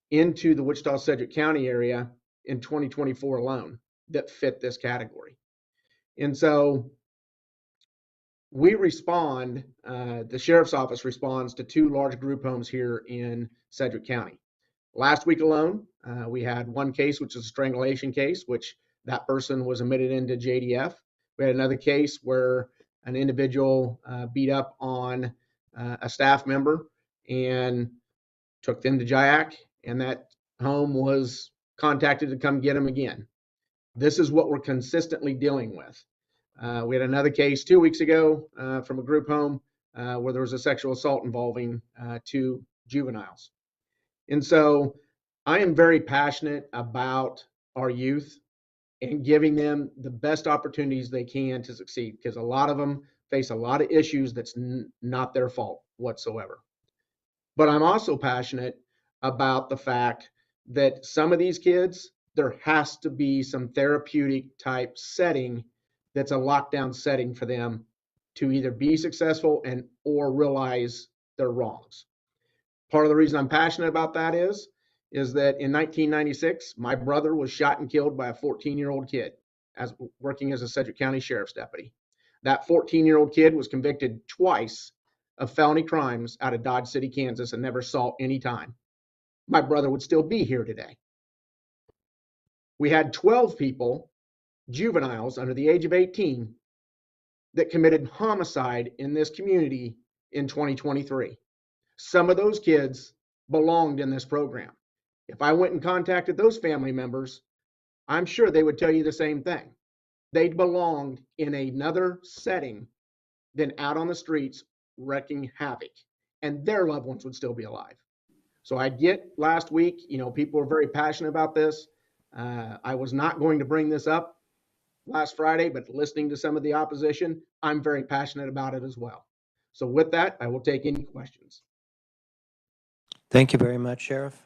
S17: into the Wichita Sedgwick County area in 2024 alone that fit this category. And so we respond, the sheriff's office responds to 2 large group homes here in Sedgwick County. Last week alone, we had one case, which is a strangulation case, which that person was admitted into JDF. We had another case where an individual beat up on a staff member and took them to JIAC, and that home was contacted to come get them again. This is what we're consistently dealing with. We had another case 2 weeks ago from a group home where there was a sexual assault involving 2 juveniles. And so I am very passionate about our youth and giving them the best opportunities they can to succeed, because a lot of them face a lot of issues that's not their fault whatsoever. But I'm also passionate about the fact that some of these kids, there has to be some therapeutic type setting that's a lockdown setting for them to either be successful and or realize their wrongs. Part of the reason I'm passionate about that is that in 1996, my brother was shot and killed by a 14-year-old kid working as a Sedgwick County Sheriff's deputy. That 14-year-old kid was convicted twice of felony crimes out of Dodge City, Kansas, and never saw any time. My brother would still be here today. We had 12 people, juveniles under the age of 18, that committed homicide in this community in 2023. Some of those kids belonged in this program. If I went and contacted those family members, I'm sure they would tell you the same thing. They belonged in another setting than out on the streets wreaking havoc, and their loved ones would still be alive. So I get last week, people were very passionate about this. I was not going to bring this up last Friday, but listening to some of the opposition, I'm very passionate about it as well. So with that, I will take any questions.
S1: Thank you very much, Sheriff.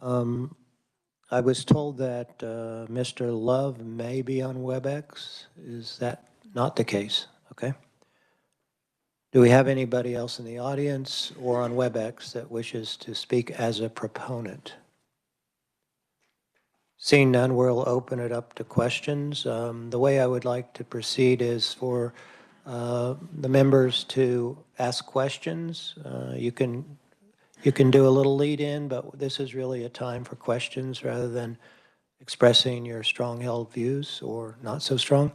S1: I was told that Mr. Love may be on WebEx. Is that not the case? Okay. Do we have anybody else in the audience or on WebEx that wishes to speak as a proponent? Seeing none, we'll open it up to questions. The way I would like to proceed is for the members to ask questions. You can do a little lead in, but this is really a time for questions rather than expressing your strong held views or not so strong.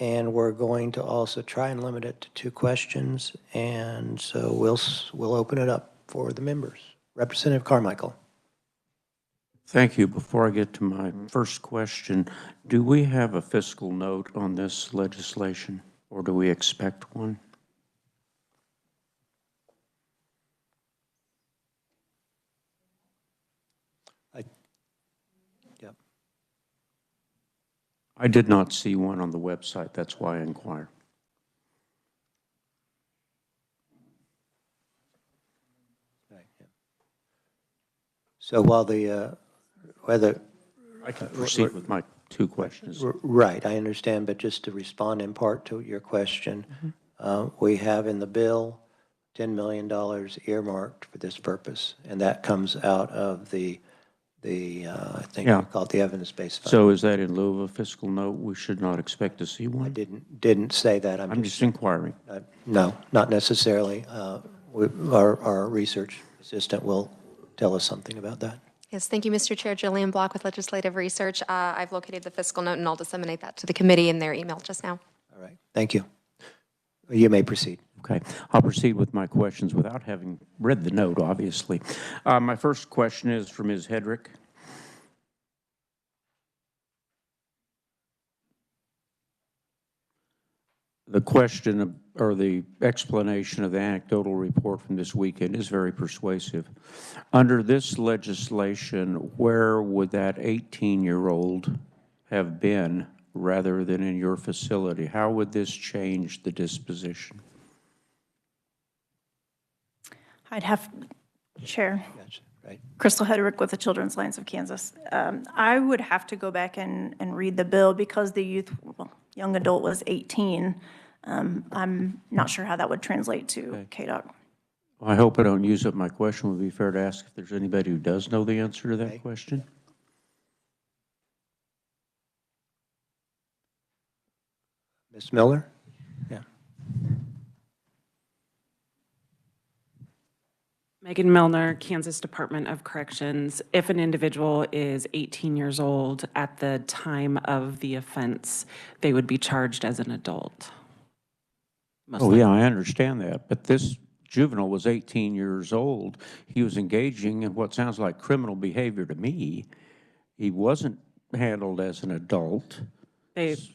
S1: And we're going to also try and limit it to 2 questions. And so we'll open it up for the members. Representative Carmichael.
S6: Thank you. Before I get to my first question, do we have a fiscal note on this legislation, or do we expect one? I did not see one on the website. That's why I inquired.
S1: So while the whether
S6: I can proceed with my 2 questions.
S1: Right, I understand, but just to respond in part to your question, we have in the bill $10 million earmarked for this purpose, and that comes out of the I think we call it the evidence-based fund.
S6: So is that in lieu of a fiscal note? We should not expect to see one?
S1: I didn't say that.
S6: I'm just inquiring.
S1: No, not necessarily. Our research assistant will tell us something about that.
S18: Yes, thank you, Mr. Chair. Jillian Block with Legislative Research. I've located the fiscal note, and I'll disseminate that to the committee in their email just now.
S1: All right, thank you. You may proceed.
S6: Okay, I'll proceed with my questions without having read the note, obviously. My first question is for Ms. Hedrick. The question or the explanation of the anecdotal report from this weekend is very persuasive. Under this legislation, where would that 18-year-old have been rather than in your facility? How would this change the disposition?
S10: I'd have, Chair.
S1: Gotcha. Right.
S10: Crystal Hedrick with the Children's Alliance of Kansas. I would have to go back and read the bill because the young adult was 18. I'm not sure how that would translate to KDOC.
S6: Well, I hope I don't use up my question. It would be fair to ask if there's anybody who does know the answer to that question.
S1: Ms. Miller? Yeah.
S19: Megan Milner, Kansas Department of Corrections. If an individual is 18 years old at the time of the offense, they would be charged as an adult.
S6: Oh, yeah, I understand that. But this juvenile was 18 years old. He was engaging in what sounds like criminal behavior to me. He wasn't handled as an adult.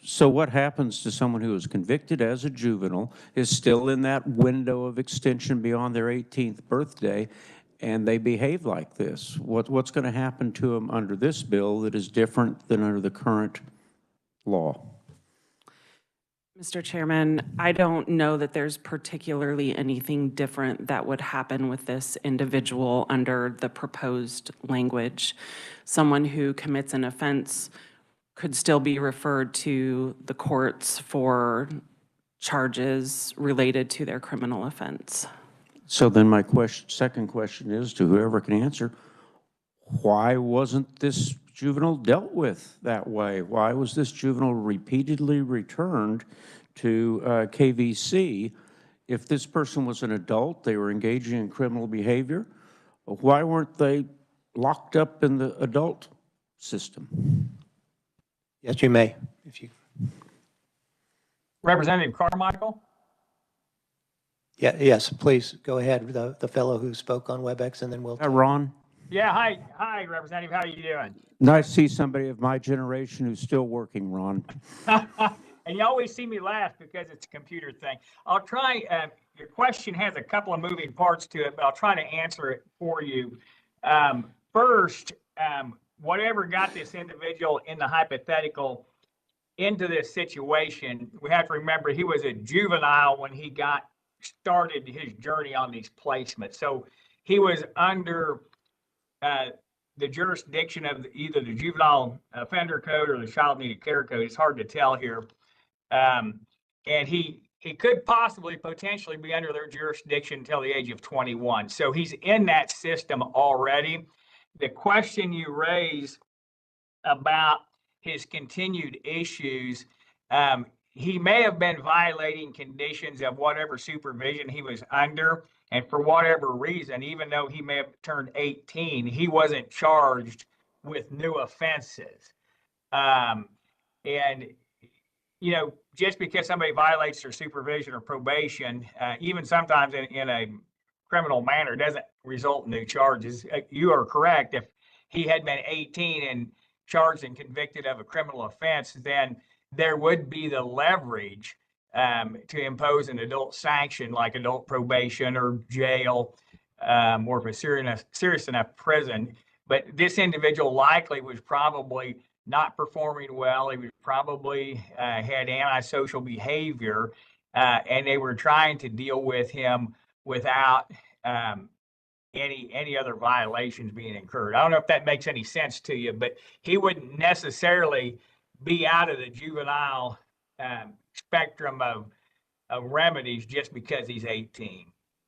S6: So what happens to someone who is convicted as a juvenile, is still in that window of extension beyond their 18th birthday, and they behave like this? What's going to happen to them under this bill that is different than under the current law?
S19: Mr. Chairman, I don't know that there's particularly anything different that would happen with this individual under the proposed language. Someone who commits an offense could still be referred to the courts for charges related to their criminal offense.
S6: So then my second question is, to whoever can answer, why wasn't this juvenile dealt with that way? Why was this juvenile repeatedly returned to KVC? If this person was an adult, they were engaging in criminal behavior, why weren't they locked up in the adult system?
S1: Yes, you may. If you.
S16: Representative Carmichael?
S1: Yeah, yes, please go ahead. The fellow who spoke on WebEx, and then we'll.
S6: Ron?
S16: Yeah, hi, Representative. How are you doing?
S6: Nice to see somebody of my generation who's still working, Ron.
S16: And you always see me laugh because it's a computer thing. I'll try, your question has a couple of moving parts to it, but I'll try to answer it for you. First, whatever got this individual in the hypothetical into this situation, we have to remember he was a juvenile when he got started his journey on these placements. So he was under the jurisdiction of either the Juvenile Offender Code or the Child Needed Care Code. It's hard to tell here. And he could possibly, potentially be under their jurisdiction until the age of 21. So he's in that system already. The question you raise about his continued issues, he may have been violating conditions of whatever supervision he was under. And for whatever reason, even though he may have turned 18, he wasn't charged with new offenses. And, you know, just because somebody violates their supervision or probation, even sometimes in a criminal manner, doesn't result in new charges. You are correct. If he had been 18 and charged and convicted of a criminal offense, then there would be the leverage to impose an adult sanction like adult probation or jail, or if it's serious enough prison. But this individual likely was probably not performing well. He was probably had antisocial behavior, and they were trying to deal with him without any other violations being incurred. I don't know if that makes any sense to you, but he wouldn't necessarily be out of the juvenile spectrum of remedies just because he's 18.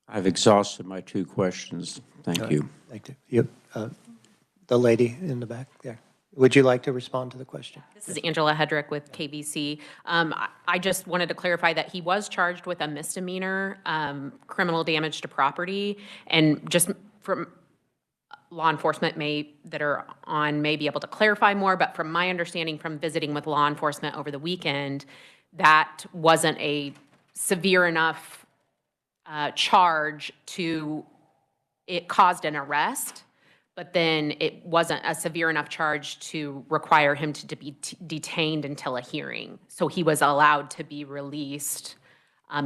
S6: I've exhausted my two questions. Thank you.
S1: Thank you. The lady in the back there. Would you like to respond to the question?
S11: This is Angela Hedrick with KVC. I just wanted to clarify that he was charged with a misdemeanor, criminal damage to property, and just from law enforcement that are on may be able to clarify more, but from my understanding from visiting with law enforcement over the weekend, that wasn't a severe enough charge it caused an arrest, but then it wasn't a severe enough charge to require him to be detained until a hearing. So he was allowed to be released,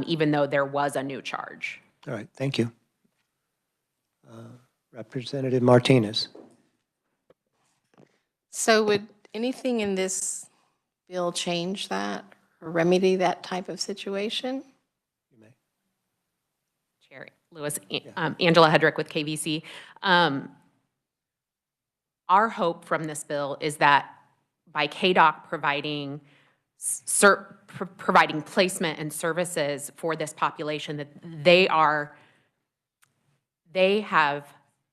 S11: even though there was a new charge.
S1: All right, thank you. Representative Martinez.
S20: So would anything in this bill change that or remedy that type of situation?
S11: Chair Lewis, Angela Hedrick with KVC. Our hope from this bill is that by KDOC providing placement and services for this population, that they have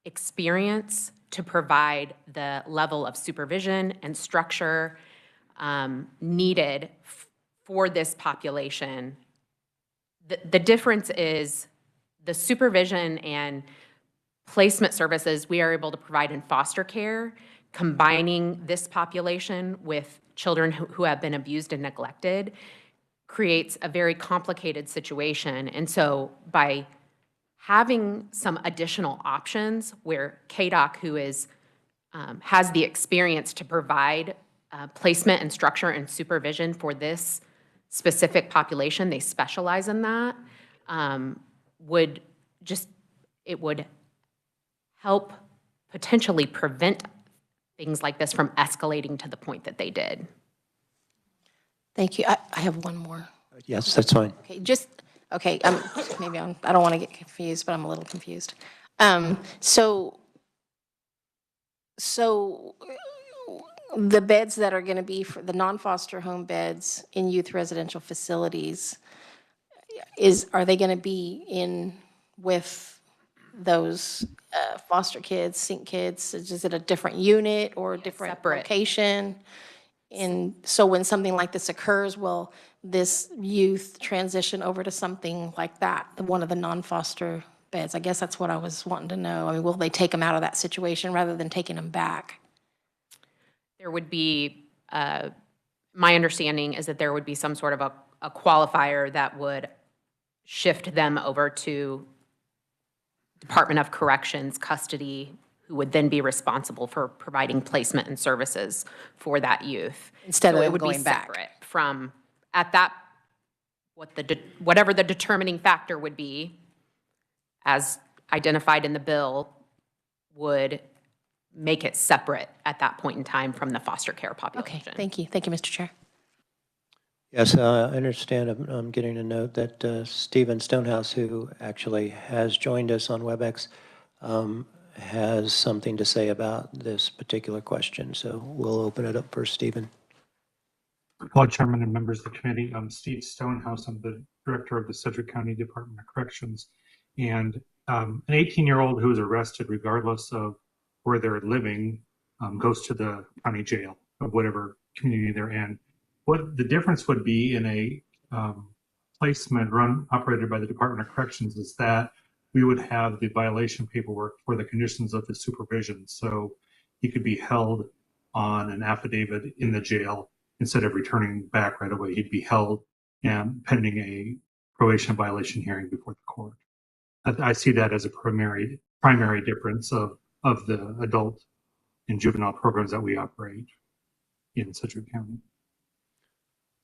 S11: experience to provide the level of supervision and structure needed for this population, the difference is the supervision and placement services we are able to provide in foster care, combining this population with children who have been abused and neglected, creates a very complicated situation. And so by having some additional options where KDOC, who is has the experience to provide placement and structure and supervision for this specific population, they specialize in that, it would help potentially prevent things like this from escalating to the point that they did.
S20: Thank you. I have one more.
S1: Yes, that's fine.
S20: Okay, okay, maybe I don't want to get confused, but I'm a little confused. So the beds that are going to be for the non-foster home beds in youth residential facilities, are they going to be in with those foster kids, SINK kids? Is it a different unit or a different
S11: separate
S20: location? And so when something like this occurs, will this youth transition over to something like that, one of the non-foster beds? I guess that's what I was wanting to know. I mean, will they take them out of that situation rather than taking them back?
S11: There would be, my understanding is that there would be some sort of a qualifier that would shift them over to Department of Corrections custody, who would then be responsible for providing placement and services for that youth.
S20: Instead of
S11: it
S20: them
S11: would be
S20: going back.
S11: separate from, at that, whatever the determining factor would be, as identified in the bill, would make it separate at that point in time from the foster care population.
S20: Okay, thank you. Thank you, Mr. Chair.
S1: Yes, I understand. I'm getting a note that Stephen Stonehouse, who actually has joined us on WebEx, has something to say about this particular question. So we'll open it up for Stephen.
S21: Hello, Chairman and members of the committee. I'm Steve Stonehouse. I'm the director of the Sedgwick County Department of Corrections. And an 18-year-old who is arrested, regardless of where they're living, goes to the county jail of whatever community they're in. What the difference would be in a placement operated by the Department of Corrections is that we would have the violation paperwork for the conditions of the supervision. So he could be held on an affidavit in the jail instead of returning back right away. He'd be held pending a probation violation hearing before the court. I see that as a primary difference of the adult and juvenile programs that we operate in Sedgwick County.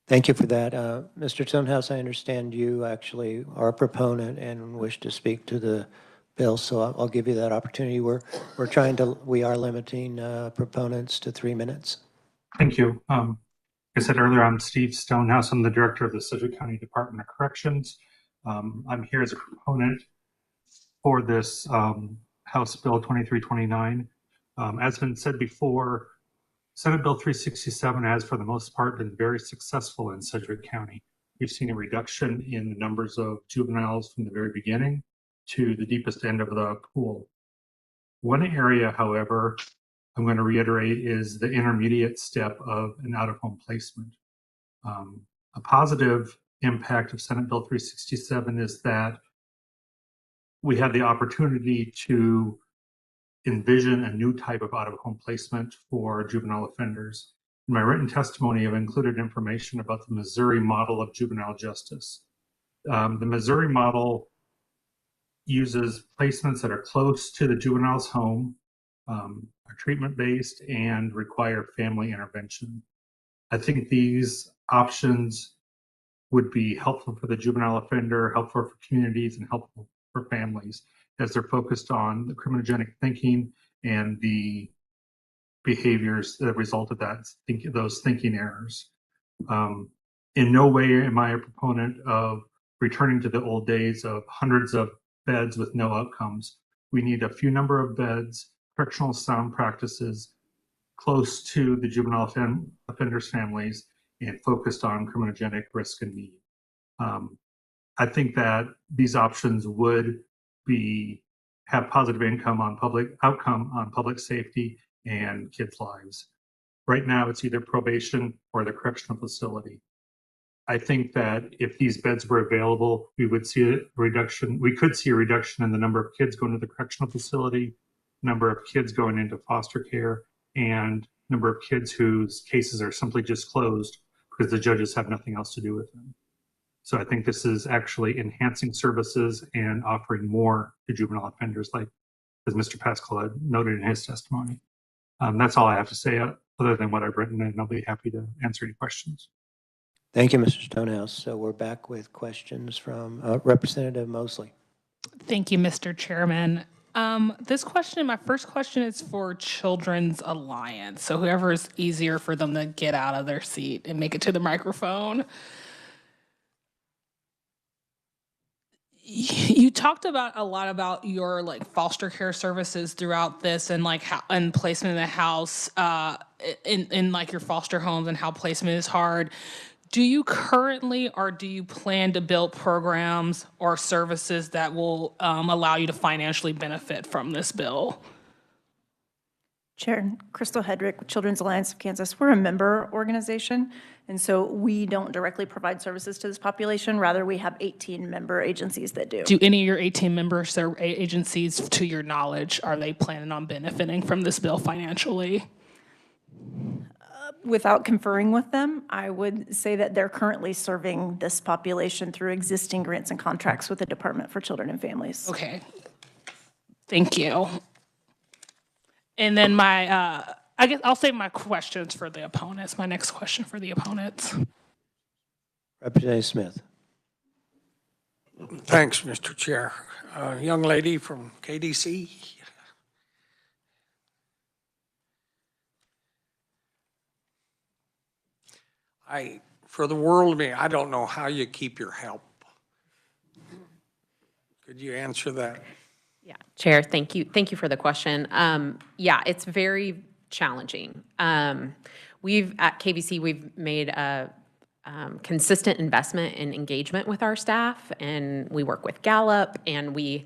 S1: Thank you for that. Mr. Stonehouse, I understand you actually are a proponent and wish to speak to the bill, so I'll give you that opportunity. We are limiting proponents to 3 minutes.
S21: Thank you. Like I said earlier, I'm Steve Stonehouse. I'm the director of the Sedgwick County Department of Corrections. I'm here as a proponent for this House Bill 2329. As been said before, Senate Bill 367 has, for the most part, been very successful in Sedgwick County. We've seen a reduction in the numbers of juveniles from the very beginning to the deepest end of the pool. One area, however, I'm going to reiterate is the intermediate step of an out-of-home placement. A positive impact of Senate Bill 367 is that we have the opportunity to envision a new type of out-of-home placement for juvenile offenders. In my written testimony, I've included information about the Missouri model of juvenile justice. The Missouri model uses placements that are close to the juvenile's home, are treatment-based, and require family intervention. I think these options would be helpful for the juvenile offender, helpful for communities, and helpful for families as they're focused on the criminogenic thinking and the behaviors that result of those thinking errors. In no way am I a proponent of returning to the old days of hundreds of beds with no outcomes. We need a few number of beds, correctional sound practices close to the juvenile offenders' families, and focused on criminogenic risk and need. I think that these options would have positive outcome on public safety and kids' lives. Right now, it's either probation or the correctional facility. I think that if these beds were available, we would see a reduction. We could see a reduction in the number of kids going to the correctional facility, number of kids going into foster care, and number of kids whose cases are simply just closed because the judges have nothing else to do with them. So I think this is actually enhancing services and offering more to juvenile offenders, like as Mr. Pascal had noted in his testimony. That's all I have to say other than what I've written, and I'll be happy to answer any questions.
S1: Thank you, Mr. Stonehouse. So we're back with questions from Representative Mosley.
S8: Thank you, Mr. Chairman. My first question is for Children's Alliance. So whoever is easier for them to get out of their seat and make it to the microphone. You talked a lot about your like foster care services throughout this and like how and placement in the house in like your foster homes and how placement is hard. Do you currently or do you plan to build programs or services that will allow you to financially benefit from this bill?
S10: Chair, Crystal Hedrick, Children's Alliance of Kansas. We're a member organization, and so we don't directly provide services to this population. Rather, we have 18 member agencies that do.
S8: Do any of your 18 members or agencies, to your knowledge, are they planning on benefiting from this bill financially?
S10: Without conferring with them, I would say that they're currently serving this population through existing grants and contracts with the Department for Children and Families.
S8: Okay. Thank you. And then I guess I'll save my questions for the opponents. My next question for the opponents.
S1: Representative Smith.
S4: Thanks, Mr. Chair. Young lady from KDC. For the world of me, I don't know how you keep your help. Could you answer that?
S11: Yeah, Chair, thank you. Thank you for the question. Yeah, it's very challenging. At KVC, we've made a consistent investment in engagement with our staff, and we work with Gallup, and we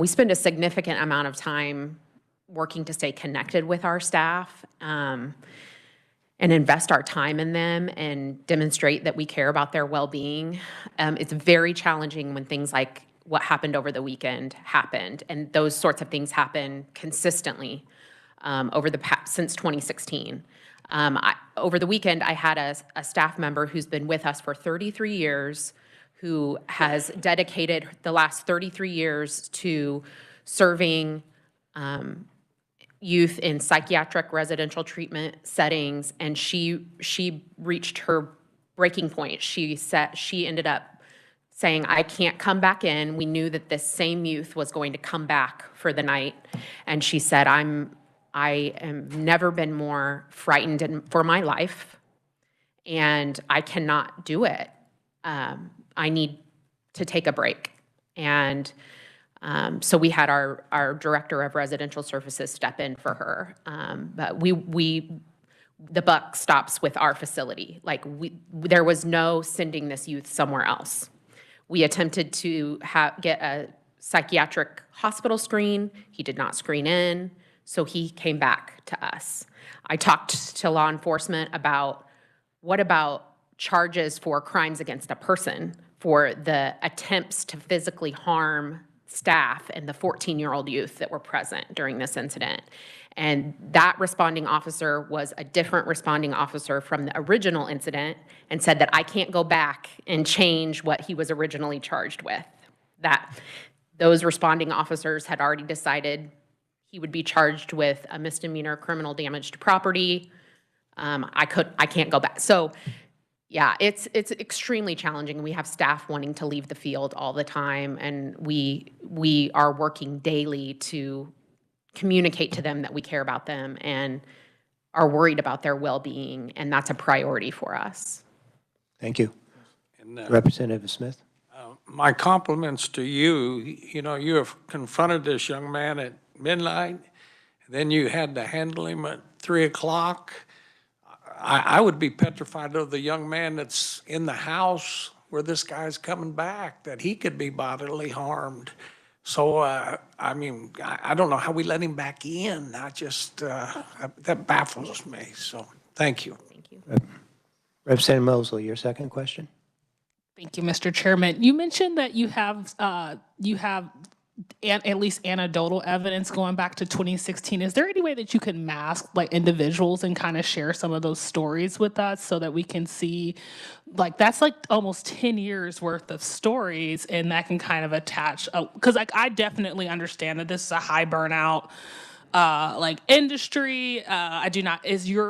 S11: spend a significant amount of time working to stay connected with our staff and invest our time in them and demonstrate that we care about their well-being. It's very challenging when things like what happened over the weekend happened, and those sorts of things happen consistently since 2016. Over the weekend, I had a staff member who's been with us for 33 years, who has dedicated the last 33 years to serving youth in psychiatric residential treatment settings, and she reached her breaking point. She ended up saying, I can't come back in. We knew that this same youth was going to come back for the night. And she said, I am never been more frightened for my life, and I cannot do it. I need to take a break. And so we had our director of residential services step in for her. But the buck stops with our facility. There was no sending this youth somewhere else. We attempted to get a psychiatric hospital screen. He did not screen in, so he came back to us. I talked to law enforcement about what about charges for crimes against a person for the attempts to physically harm staff and the 14-year-old youth that were present during this incident. And that responding officer was a different responding officer from the original incident and said that I can't go back and change what he was originally charged with. That those responding officers had already decided he would be charged with a misdemeanor criminal damage to property. I can't go back. So yeah, it's extremely challenging. We have staff wanting to leave the field all the time, and we are working daily to communicate to them that we care about them and are worried about their well-being, and that's a priority for us.
S1: Thank you.
S4: And,
S1: Representative Smith.
S4: My compliments to you. You know, you have confronted this young man at midnight, then you had to handle him at 3 o'clock. I would be petrified of the young man that's in the house where this guy's coming back, that he could be bodily harmed. So, I mean, I don't know how we let him back in. That baffles me. So, thank you.
S11: Thank you.
S1: Representative Mosley, your second question?
S8: Thank you, Mr. Chairman. You mentioned that you have at least anecdotal evidence going back to 2016. Is there any way that you can mask like individuals and kind of share some of those stories with us so that we can see, like that's like almost 10 years worth of stories, and that can kind of attach, because like I definitely understand that this is a high burnout like industry. I do not,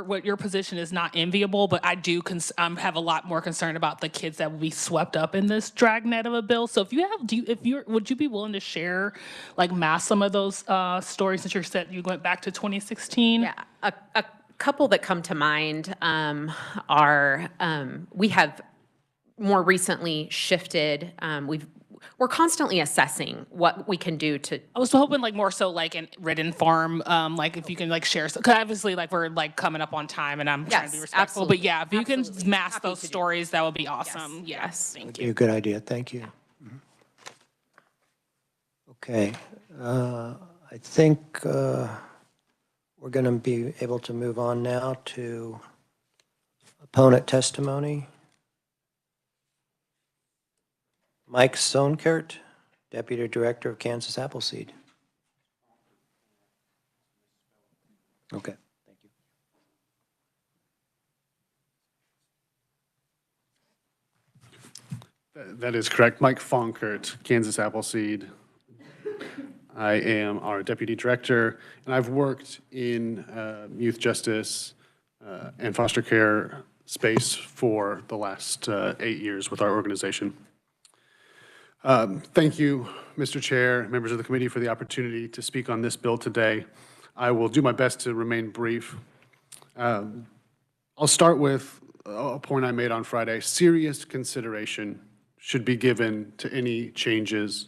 S8: what your position is not enviable, but I do have a lot more concern about the kids that will be swept up in this dragnet of a bill. So if you have, would you be willing to share, like mass some of those stories since you said you went back to 2016?
S11: Yeah, a couple that come to mind are, we have more recently shifted, we're constantly assessing what we can do to.
S8: I was hoping like more so like in written form, like if you can like share, because obviously like we're like coming up on time and I'm trying to be respectful.
S11: Absolutely.
S8: But yeah, if you can mass those stories, that would be awesome.
S11: Yes.
S8: Thank
S1: Would be a good idea. Thank you. Okay. I think we're going to be able to move on now to opponent testimony. Mike Sonkert, Deputy Director of Kansas Appleseed. Okay, thank
S5: you. That is correct. Mike Fonkert, Kansas Appleseed. I am our Deputy Director, and I've worked in youth justice and foster care space for the last 8 years with our organization. Thank you, Mr. Chair, members of the committee, for the opportunity to speak on this bill today. I will do my best to remain brief. I'll start with a point I made on Friday. Serious consideration should be given to any changes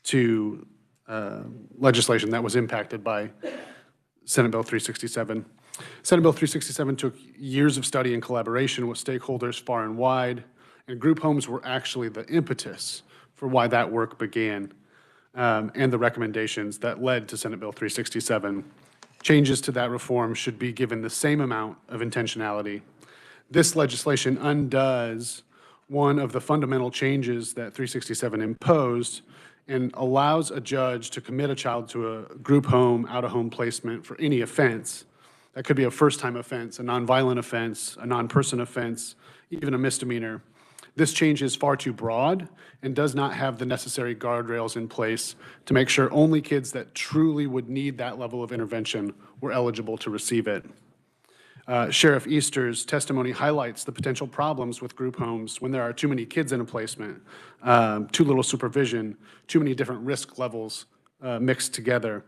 S5: to legislation that was impacted by Senate Bill 367. Senate Bill 367 took years of study and collaboration with stakeholders far and wide, and group homes were actually the impetus for why that work began, and the recommendations that led to Senate Bill 367. Changes to that reform should be given the same amount of intentionality. This legislation undoes one of the fundamental changes that 367 imposed and allows a judge to commit a child to a group home, out-of-home placement for any offense. That could be a first-time offense, a nonviolent offense, a non-person offense, even a misdemeanor. This change is far too broad and does not have the necessary guardrails in place to make sure only kids that truly would need that level of intervention were eligible to receive it. Sheriff Easter's testimony highlights the potential problems with group homes when there are too many kids in a placement, too little supervision, too many different risk levels mixed together.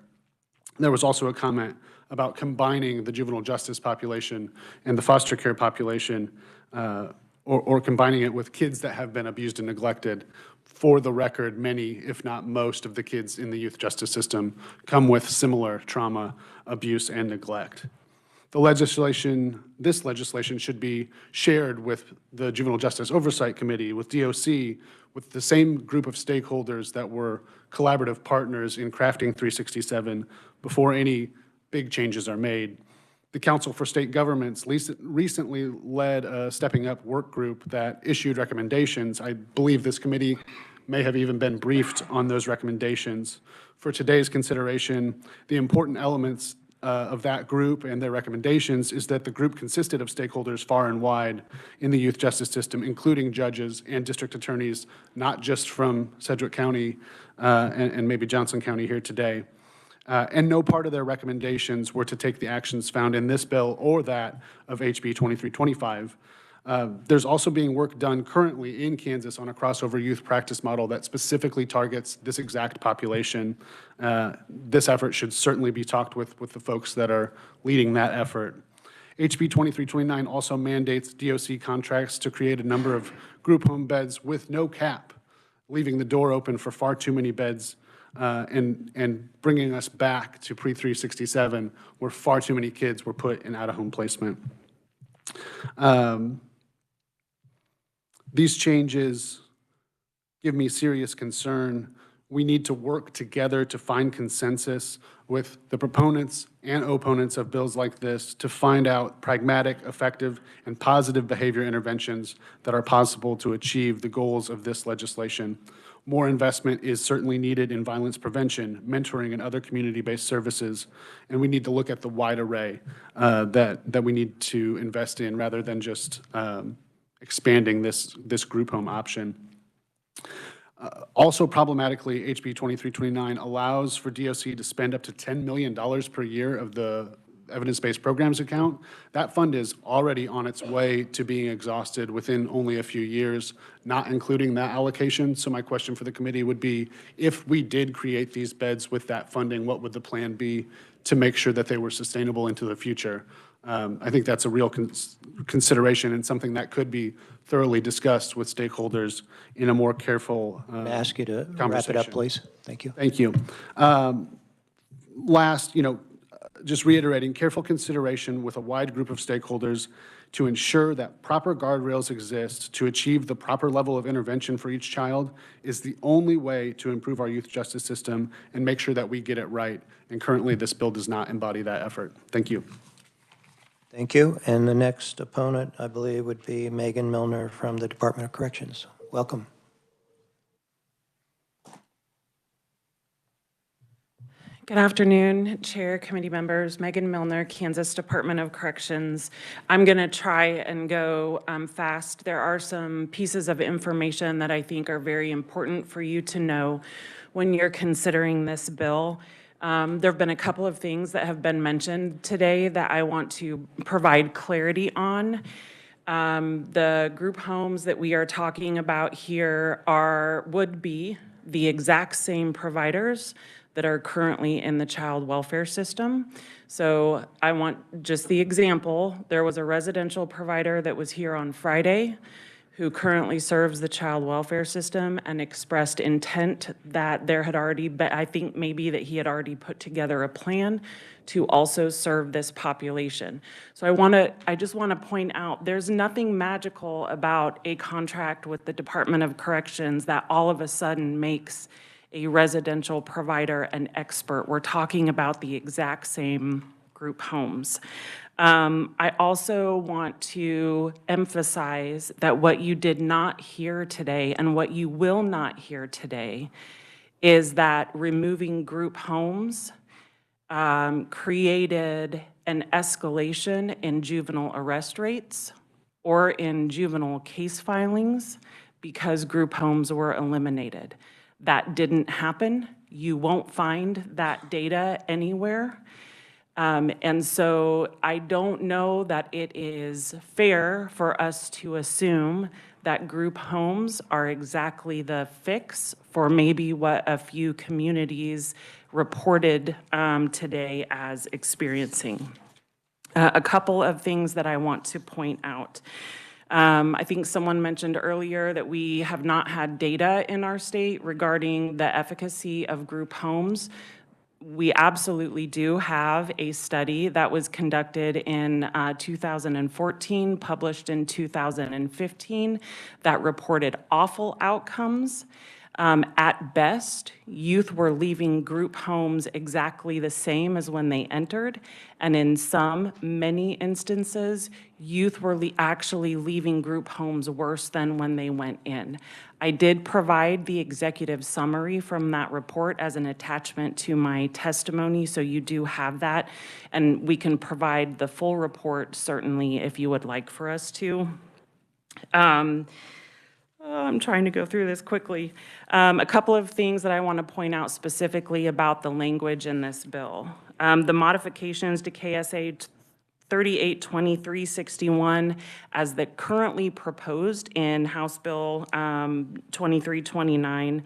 S5: There was also a comment about combining the juvenile justice population and the foster care population, or combining it with kids that have been abused and neglected. For the record, many, if not most, of the kids in the youth justice system come with similar trauma, abuse, and neglect. This legislation should be shared with the Juvenile Justice Oversight Committee, with DOC, with the same group of stakeholders that were collaborative partners in crafting 367 before any big changes are made. The Council for State Governments recently led a Stepping Up work group that issued recommendations. I believe this committee may have even been briefed on those recommendations. For today's consideration, the important elements of that group and their recommendations is that the group consisted of stakeholders far and wide in the youth justice system, including judges and district attorneys, not just from Sedgwick County and maybe Johnson County here today. And no part of their recommendations were to take the actions found in this bill or that of HB 2325. There's also being work done currently in Kansas on a crossover youth practice model that specifically targets this exact population. This effort should certainly be talked with the folks that are leading that effort. HB 2329 also mandates DOC contracts to create a number of group home beds with no cap, leaving the door open for far too many beds and bringing us back to pre-367, where far too many kids were put in out-of-home placement. These changes give me serious concern We need to work together to find consensus with the proponents and opponents of bills like this to find out pragmatic, effective, and positive behavior interventions that are possible to achieve the goals of this legislation. More investment is certainly needed in violence prevention, mentoring, and other community-based services, and we need to look at the wide array that we need to invest in rather than just expanding this group home option. Also problematically, HB 2329 allows for DOC to spend up to $10 million per year of the evidence-based programs account. That fund is already on its way to being exhausted within only a few years, not including that allocation. So my question for the committee would be, if we did create these beds with that funding, what would the plan be to make sure that they were sustainable into the future? I think that's a real consideration and something that could be thoroughly discussed with stakeholders in a more careful
S1: I ask you to wrap it up,
S5: conversation.
S1: please. Thank you.
S5: Thank you. Last, just reiterating, careful consideration with a wide group of stakeholders to ensure that proper guardrails exist to achieve the proper level of intervention for each child is the only way to improve our youth justice system and make sure that we get it right. And currently, this bill does not embody that effort. Thank you.
S1: Thank you. And the next opponent, I believe, would be Megan Milner from the Department of Corrections. Welcome.
S19: Good afternoon, Chair, committee members. Megan Milner, Kansas Department of Corrections. I'm going to try and go fast. There are some pieces of information that I think are very important for you to know when you're considering this bill. There have been a couple of things that have been mentioned today that I want to provide clarity on. The group homes that we are talking about here would be the exact same providers that are currently in the child welfare system. So I want just the example. There was a residential provider that was here on Friday who currently serves the child welfare system and expressed intent that there had already been, I think maybe that he had already put together a plan to also serve this population. So I just want to point out, there's nothing magical about a contract with the Department of Corrections that all of a sudden makes a residential provider an expert. We're talking about the exact same group homes. I also want to emphasize that what you did not hear today and what you will not hear today is that removing group homes created an escalation in juvenile arrest rates or in juvenile case filings because group homes were eliminated. That didn't happen. You won't find that data anywhere. And so I don't know that it is fair for us to assume that group homes are exactly the fix for maybe what a few communities reported today as experiencing. A couple of things that I want to point out. I think someone mentioned earlier that we have not had data in our state regarding the efficacy of group homes. We absolutely do have a study that was conducted in 2014, published in 2015, that reported awful outcomes. At best, youth were leaving group homes exactly the same as when they entered, and in many instances, youth were actually leaving group homes worse than when they went in. I did provide the executive summary from that report as an attachment to my testimony, so you do have that, and we can provide the full report certainly if you would like for us to. I'm trying to go through this quickly. A couple of things that I want to point out specifically about the language in this bill. The modifications to KSA 382361 as the currently proposed in House Bill 2329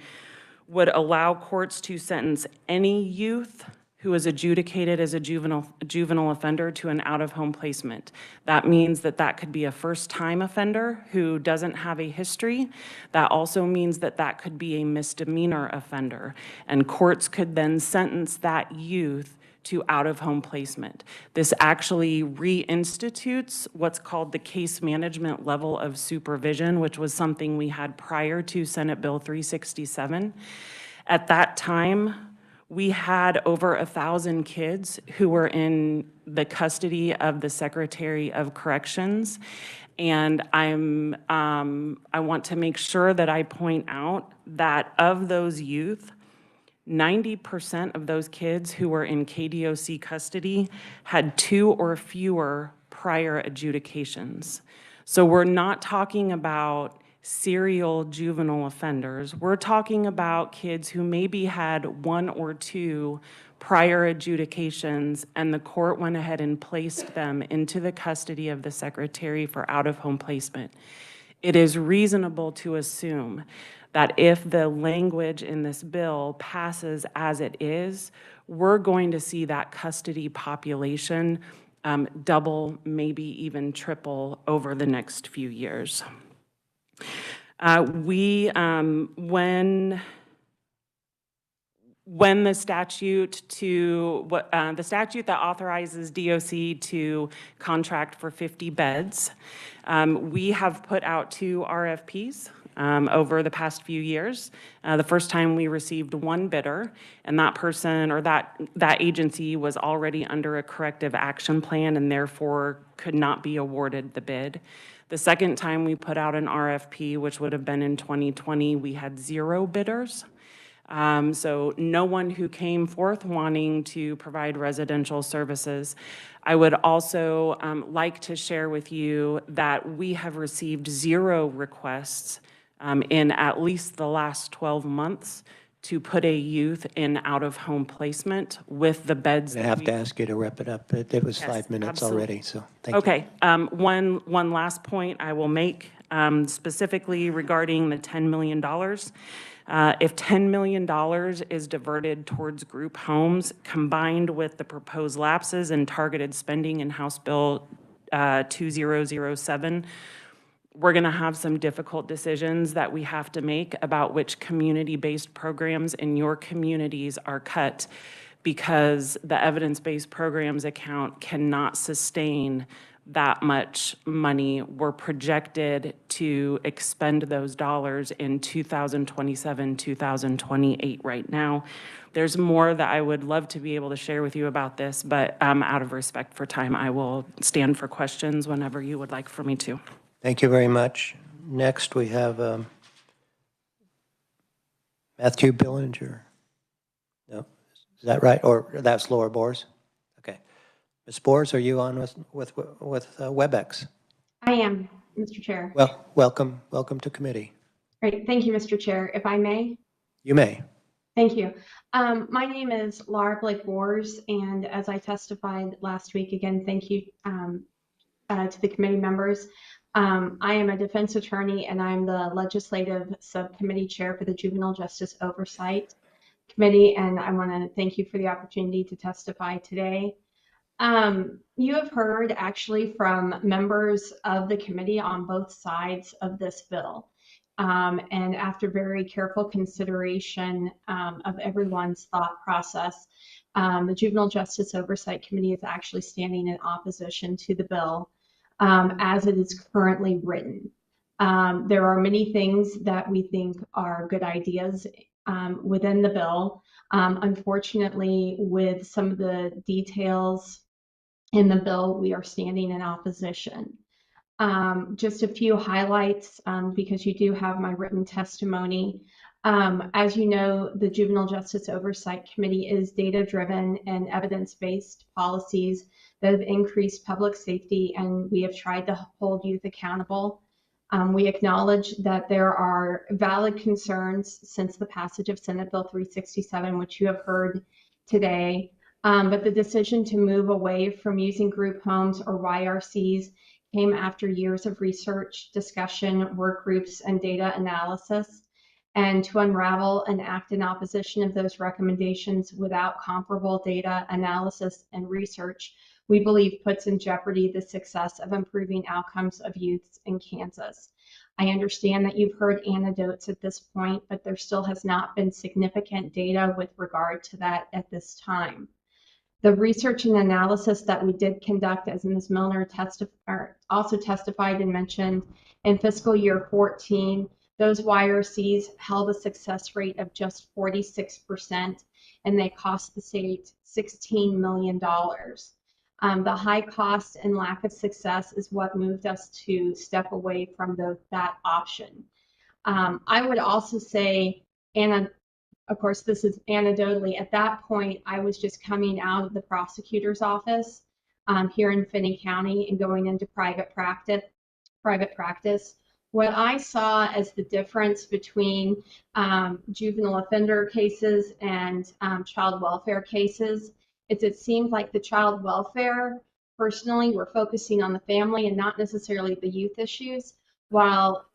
S19: would allow courts to sentence any youth who is adjudicated as a juvenile offender to an out-of-home placement. That means that that could be a first-time offender who doesn't have a history. That also means that that could be a misdemeanor offender, and courts could then sentence that youth to out-of-home placement. This actually reinstitutes what's called the case management level of supervision, which was something we had prior to Senate Bill 367. At that time, we had over 1,000 kids who were in the custody of the Secretary of Corrections. And I want to make sure that I point out that of those youth, 90% of those kids who were in KDOC custody had 2 or fewer prior adjudications. So we're not talking about serial juvenile offenders. We're talking about kids who maybe had 1 or 2 prior adjudications, and the court went ahead and placed them into the custody of the Secretary for out-of-home placement. It is reasonable to assume that if the language in this bill passes as it is, we're going to see that custody population double, maybe even triple over the next few years. When the statute the statute that authorizes DOC to contract for 50 beds, we have put out 2 RFPs over the past few years. The first time we received 1 bidder, and that person or that agency was already under a corrective action plan and therefore could not be awarded the bid. The second time we put out an RFP, which would have been in 2020, we had 0 bidders. So no one who came forth wanting to provide residential services. I would also like to share with you that we have received 0 requests in at least the last 12 months to put a youth in out-of-home placement with the beds.
S1: I have to ask you to wrap it up. It was
S19: Yes,
S1: 5 minutes
S19: absolutely.
S1: already, so thank you.
S19: Okay, one last point I will make, specifically regarding the $10 million. If $10 million is diverted towards group homes, combined with the proposed lapses and targeted spending in House Bill 2007, we're going to have some difficult decisions that we have to make about which community-based programs in your communities are cut, because the evidence-based programs account cannot sustain that much money. We're projected to expend those dollars in 2027, 2028 right now. There's more that I would love to be able to share with you about this, but out of respect for time, I will stand for questions whenever you would like for me to.
S1: Thank you very much. Next, we have Matthew Billinger. No, is that right? Or that's Laura Bors? Okay. Ms. Bors, are you on with WebEx?
S7: I am, Mr. Chair.
S1: Well, welcome to committee.
S7: Great. Thank you, Mr. Chair. If I may.
S1: You may.
S7: Thank you. My name is Laura Blake Bors, and as I testified last week, again, thank you to the committee members. I am a defense attorney, and I'm the legislative subcommittee chair for the Juvenile Justice Oversight Committee, and I want to thank you for the opportunity to testify today. You have heard actually from members of the committee on both sides of this bill. And after very careful consideration of everyone's thought process, the Juvenile Justice Oversight Committee is actually standing in opposition to the bill as it is currently written. There are many things that we think are good ideas within the bill. Unfortunately, with some of the details in the bill, we are standing in opposition. Just a few highlights, because you do have my written testimony. As you know, the Juvenile Justice Oversight Committee is data-driven and evidence-based policies that have increased public safety, and we have tried to hold youth accountable. We acknowledge that there are valid concerns since the passage of Senate Bill 367, which you have heard today, but the decision to move away from using group homes or YRCs came after years of research, discussion, work groups, and data analysis. And to unravel and act in opposition of those recommendations without comparable data analysis and research, we believe puts in jeopardy the success of improving outcomes of youths in Kansas. I understand that you've heard anecdotes at this point, but there still has not been significant data with regard to that at this time. The research and analysis that we did conduct, as Ms. Milner also testified and mentioned, in fiscal year 14, Those YRCs held a success rate of just 46%, and they cost the state $16 million. The high cost and lack of success is what moved us to step away from that option. I would also say, and of course this is anecdotally, at that point I was just coming out of the prosecutor's office here in Finney County and going into private practice. What I saw as the difference between juvenile offender cases and child welfare cases is it seemed like the child welfare, personally, were focusing on the family and not necessarily the youth issues, while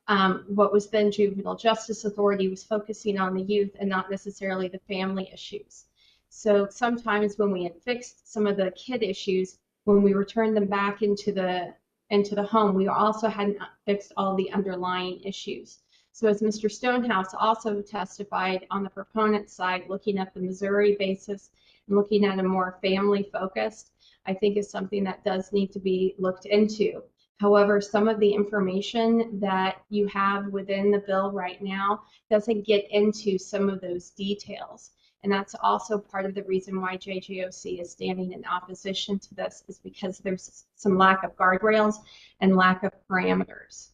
S7: what was then Juvenile Justice Authority was focusing on the youth and not necessarily the family issues. So sometimes when we had fixed some of the kid issues, when we returned them back into the home, we also hadn't fixed all the underlying issues. So as Mr. Stonehouse also testified on the proponent side, looking at the Missouri basis and looking at a more family focused, I think is something that does need to be looked into. However, some of the information that you have within the bill right now doesn't get into some of those details. And that's also part of the reason why JJOC is standing in opposition to this, is because there's some lack of guardrails and lack of parameters.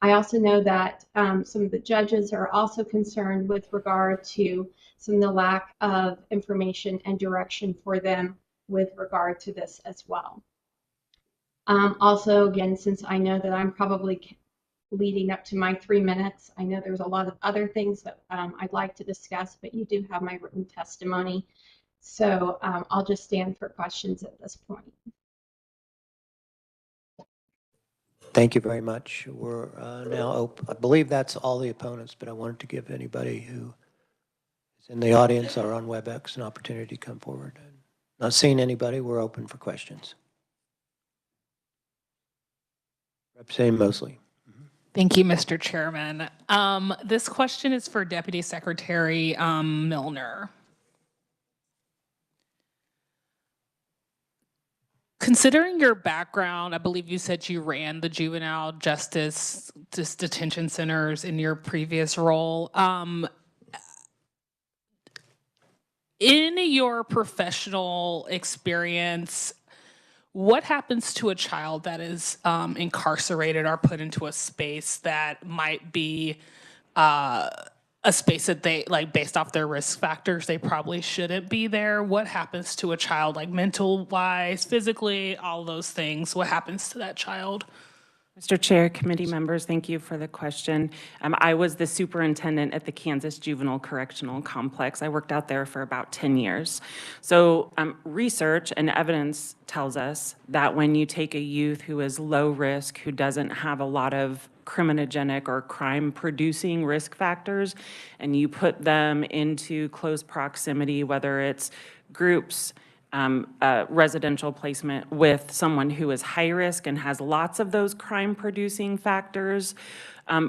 S7: I also know that some of the judges are also concerned with regard to some of the lack of information and direction for them with regard to this as well. Also, again, since I know that I'm probably leading up to my 3 minutes, I know there's a lot of other things that I'd like to discuss, but you do have my written testimony. So I'll just stand for questions at this point.
S1: Thank you very much. We're now open. I believe that's all the opponents, but I wanted to give anybody who is in the audience or on WebEx an opportunity to come forward. Not seeing anybody, we're open for questions. Representative Mosley.
S8: Thank you, Mr. Chairman. This question is for Deputy Secretary Milner. Considering your background, I believe you said you ran the juvenile justice detention centers in your previous role. In your professional experience, what happens to a child that is incarcerated or put into a space that might be a space that they, like, based off their risk factors, they probably shouldn't be there? What happens to a child, like mental-wise, physically, all those things? What happens to that child?
S19: Mr. Chair, committee members, thank you for the question. I was the superintendent at the Kansas Juvenile Correctional Complex. I worked out there for about 10 years. So research and evidence tells us that when you take a youth who is low risk, who doesn't have a lot of criminogenic or crime-producing risk factors, and you put them into close proximity, whether it's groups, residential placement with someone who is high risk and has lots of those crime-producing factors,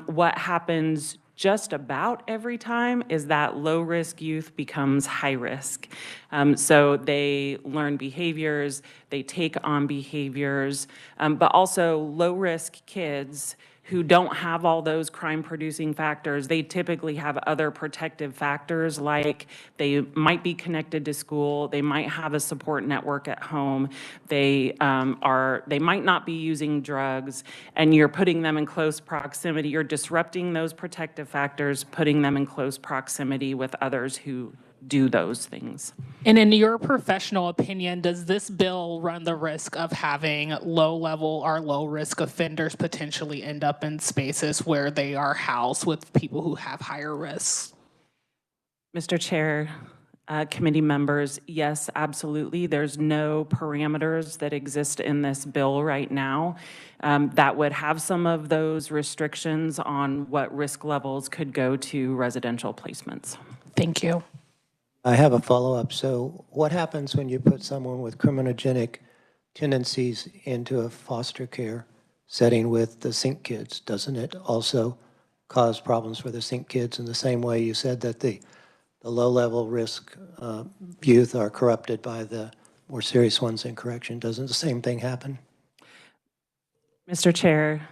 S19: what happens just about every time is that low-risk youth becomes high risk. So they learn behaviors, they take on behaviors, but also low-risk kids who don't have all those crime-producing factors, they typically have other protective factors, like they might be connected to school, they might have a support network at home, they might not be using drugs, and you're putting them in close proximity, you're disrupting those protective factors, putting them in close proximity with others who do those things.
S8: And in your professional opinion, does this bill run the risk of having low-level or low-risk offenders potentially end up in spaces where they are housed with people who have higher risks?
S19: Mr. Chair, committee members, yes, absolutely. There's no parameters that exist in this bill right now that would have some of those restrictions on what risk levels could go to residential placements.
S8: Thank you.
S1: I have a follow-up. So what happens when you put someone with criminogenic tendencies into a foster care setting with the SINC kids? Doesn't it also cause problems for the SINC kids in the same way you said that the low-level risk youth are corrupted by the more serious ones in correction? Doesn't the same thing happen?
S19: Mr. Chair,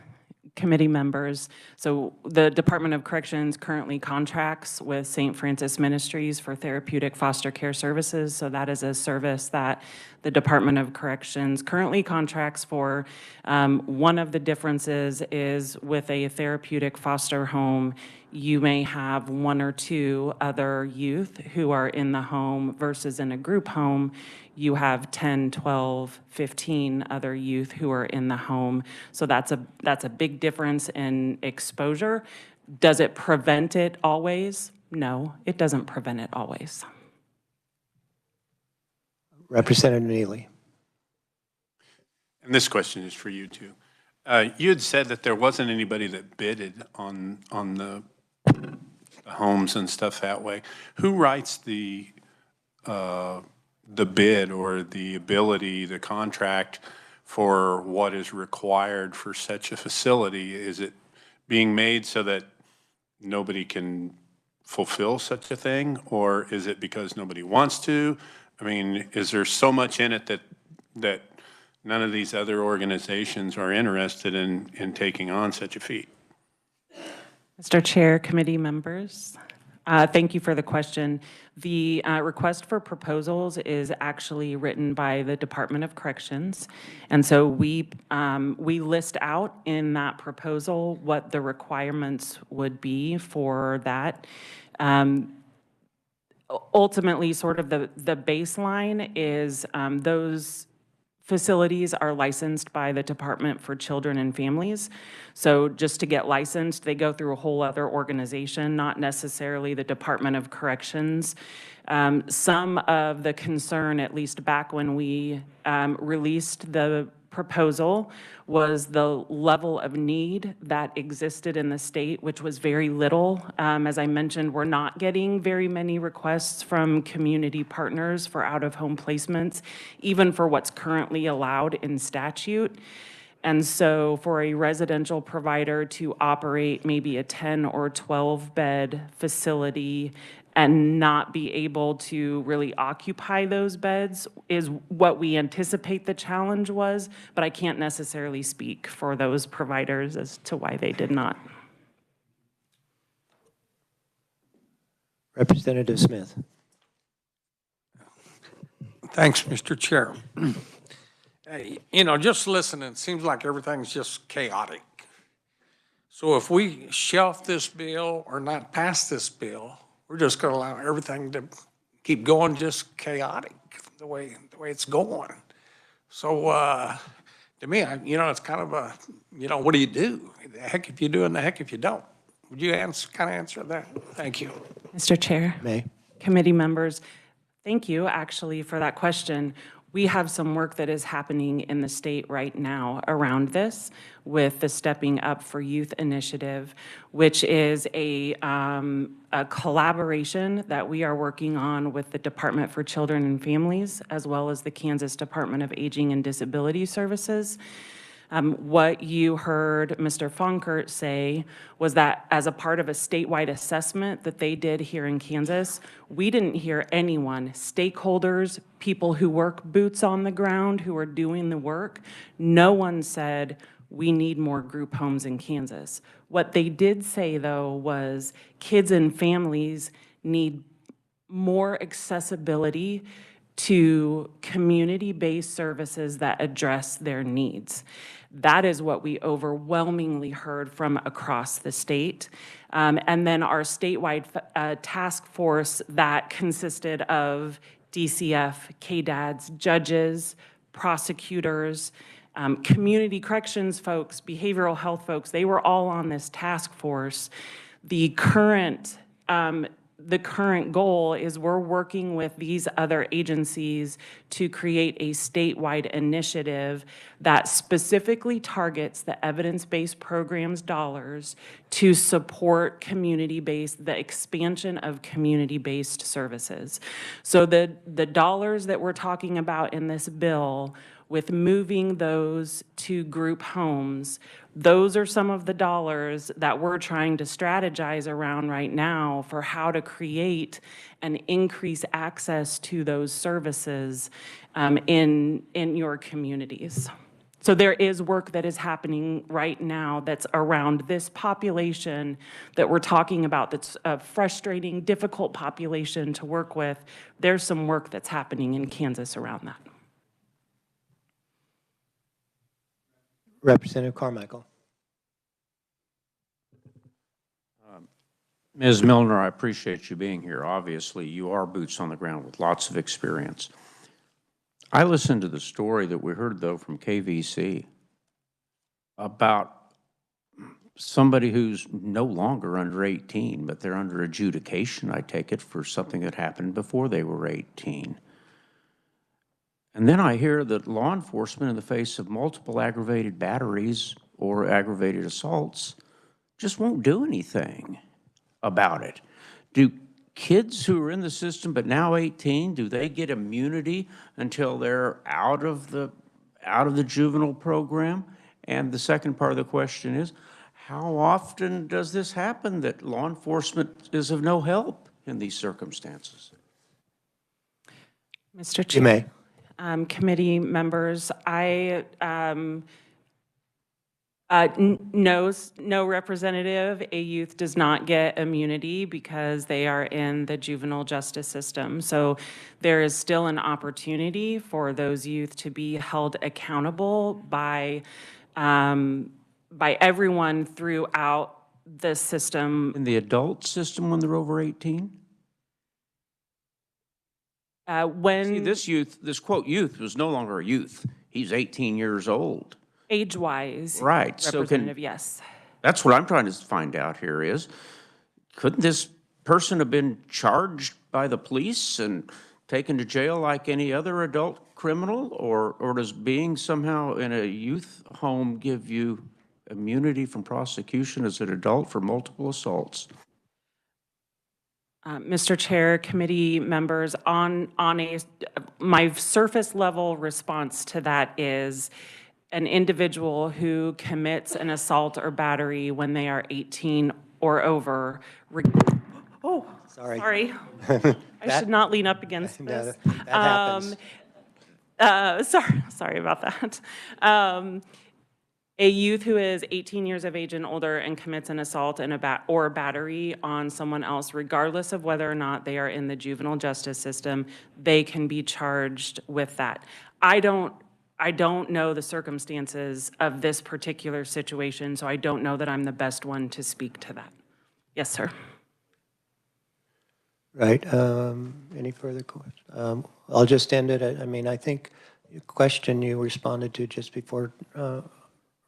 S19: committee members. So the Department of Corrections currently contracts with St. Francis Ministries for therapeutic foster care services. So that is a service that the Department of Corrections currently contracts for. One of the differences is with a therapeutic foster home, you may have 1 or 2 other youth who are in the home versus in a group home, you have 10, 12, 15 other youth who are in the home. So that's a big difference in exposure. Does it prevent it always? No, it doesn't prevent it always.
S1: Representative Neely.
S3: And this question is for you too. You had said that there wasn't anybody that bidded on the homes and stuff that way. Who writes the bid or the ability, the contract for what is required for such a facility? Is it being made so that nobody can fulfill such a thing, or is it because nobody wants to? I mean, is there so much in it that none of these other organizations are interested in taking on such a feat?
S19: Mr. Chair, committee members, thank you for the question. The request for proposals is actually written by the Department of Corrections. And so we list out in that proposal what the requirements would be for that. Ultimately, sort of the baseline is those facilities are licensed by the Department for Children and Families. So just to get licensed, they go through a whole other organization, not necessarily the Department of Corrections. Some of the concern, at least back when we released the proposal, was the level of need that existed in the state, which was very little. As I mentioned, we're not getting very many requests from community partners for out-of-home placements, even for what's currently allowed in statute. And so for a residential provider to operate maybe a 10 or 12 bed facility and not be able to really occupy those beds is what we anticipate the challenge was, but I can't necessarily speak for those providers as to why they did not.
S1: Representative Smith.
S4: Thanks, Mr. Chair. You know, just listening, it seems like everything's just chaotic. So if we shelf this bill or not pass this bill, we're just going to allow everything to keep going just chaotic the way it's going. So to me, you know, it's kind of a, you know, what do you do? The heck if you do and the heck if you don't. Would you kind of answer that? Thank you.
S19: Mr. Chair.
S1: May.
S19: Committee members, thank you actually for that question. We have some work that is happening in the state right now around this with the Stepping Up for Youth initiative, which is a collaboration that we are working on with the Department for Children and Families, as well as the Kansas Department of Aging and Disability Services. What you heard Mr. Fonkert say was that as a part of a statewide assessment that they did here in Kansas, we didn't hear anyone, stakeholders, people who work boots on the ground, who are doing the work, no one said, we need more group homes in Kansas. What they did say, though, was kids and families need more accessibility to community-based services that address their needs. That is what we overwhelmingly heard from across the state. And then our statewide task force that consisted of DCF, KDADs, judges, prosecutors, community corrections folks, behavioral health folks, they were all on this task force. The current goal is we're working with these other agencies to create a statewide initiative that specifically targets the evidence-based programs dollars to support community-based, the expansion of community-based services. So the dollars that we're talking about in this bill, with moving those to group homes, those are some of the dollars that we're trying to strategize around right now for how to create and increase access to those services in your communities. So there is work that is happening right now that's around this population that we're talking about, that's a frustrating, difficult population to work with. There's some work that's happening in Kansas around that.
S1: Representative Carmichael.
S6: Ms. Milner, I appreciate you being here. Obviously, you are boots on the ground with lots of experience. I listened to the story that we heard, though, from KVC about somebody who's no longer under 18, but they're under adjudication, I take it, for something that happened before they were 18. And then I hear that law enforcement, in the face of multiple aggravated batteries or aggravated assaults, just won't do anything about it. Do kids who are in the system but now 18, do they get immunity until they're out of the juvenile program? And the second part of the question is, how often does this happen that law enforcement is of no help in these circumstances?
S19: Mr. Chair.
S1: You may.
S19: Committee members, no representative, a youth does not get immunity because they are in the juvenile justice system. So there is still an opportunity for those youth to be held accountable by everyone throughout the system.
S6: In the adult system when they're over 18? See, this youth, this quote youth, was no longer a youth. He's 18 years old.
S19: Age-wise,
S6: right?
S19: Representative, yes.
S6: That's what I'm trying to find out here is, couldn't this person have been charged by the police and taken to jail like any other adult criminal? Or does being somehow in a youth home give you immunity from prosecution as an adult for multiple assaults?
S19: Mr. Chair, committee members, my surface level response to that is an individual who commits an assault or battery when they are 18 or over. Oh, sorry. I should not lean up against this.
S1: That happens.
S19: Sorry about that. A youth who is 18 years of age and older and commits an assault and or battery on someone else, regardless of whether or not they are in the juvenile justice system, they can be charged with that. I don't know the circumstances of this particular situation, so I don't know that I'm the best one to speak to that. Yes, sir.
S1: Right. Any further questions? I'll just end it. I mean, I think the question you responded to just before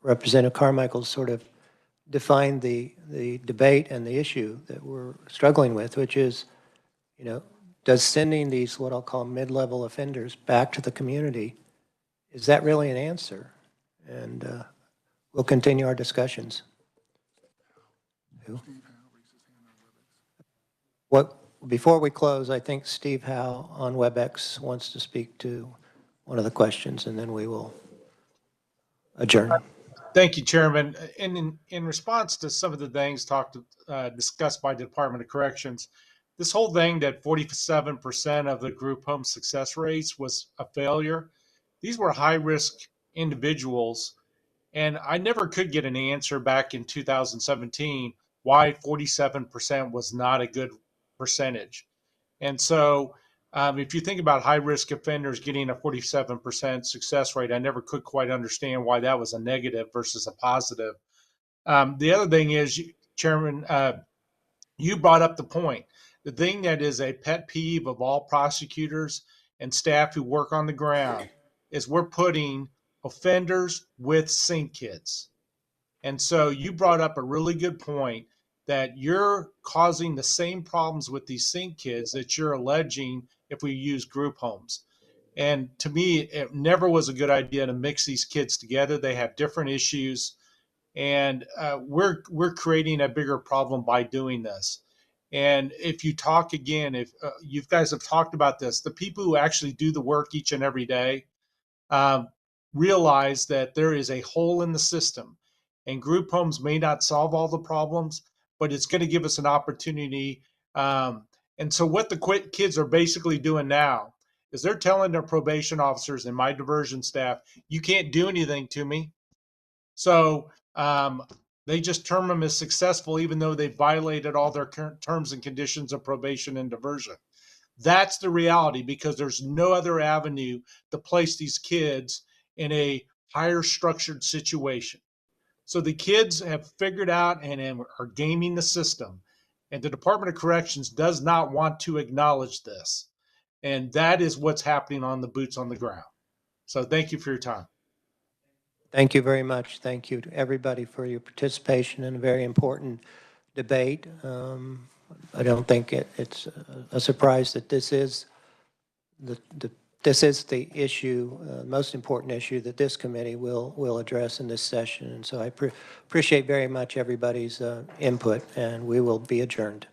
S1: Representative Carmichael sort of defined the debate and the issue that we're struggling with, which is, does sending these what I'll call mid-level offenders back to the community, is that really an answer? And we'll continue our discussions. Who? Before we close, I think Steve Howe on WebEx wants to speak to one of the questions, and then we will adjourn.
S15: Thank you, Chairman. In response to some of the things discussed by the Department of Corrections, this whole thing that 47% of the group home success rates was a failure, these were high-risk individuals, and I never could get an answer back in 2017 why 47% was not a good percentage. And so if you think about high-risk offenders getting a 47% success rate, I never could quite understand why that was a negative versus a positive. The other thing is, Chairman, you brought up the point. The thing that is a pet peeve of all prosecutors and staff who work on the ground is we're putting offenders with sync kids. And so you brought up a really good point that you're causing the same problems with these sync kids that you're alleging if we use group homes. And to me, it never was a good idea to mix these kids together. They have different issues, and we're creating a bigger problem by doing this. And if you talk again, if you guys have talked about this, the people who actually do the work each and every day realize that there is a hole in the system, and group homes may not solve all the problems, but it's going to give us an opportunity. And so what the kids are basically doing now is they're telling their probation officers and my diversion staff, you can't do anything to me. So they just term them as successful, even though they violated all their current terms and conditions of probation and diversion. That's the reality, because there's no other avenue to place these kids in a higher structured situation. So the kids have figured out and are gaming the system. And the Department of Corrections does not want to acknowledge this. And that is what's happening on the boots on the ground. So thank you for your time.
S1: Thank you very much. Thank you to everybody for your participation in a very important debate. I don't think it's a surprise that this is the issue, most important issue that this committee will address in this session. And so I appreciate very much everybody's input, and we will be adjourned.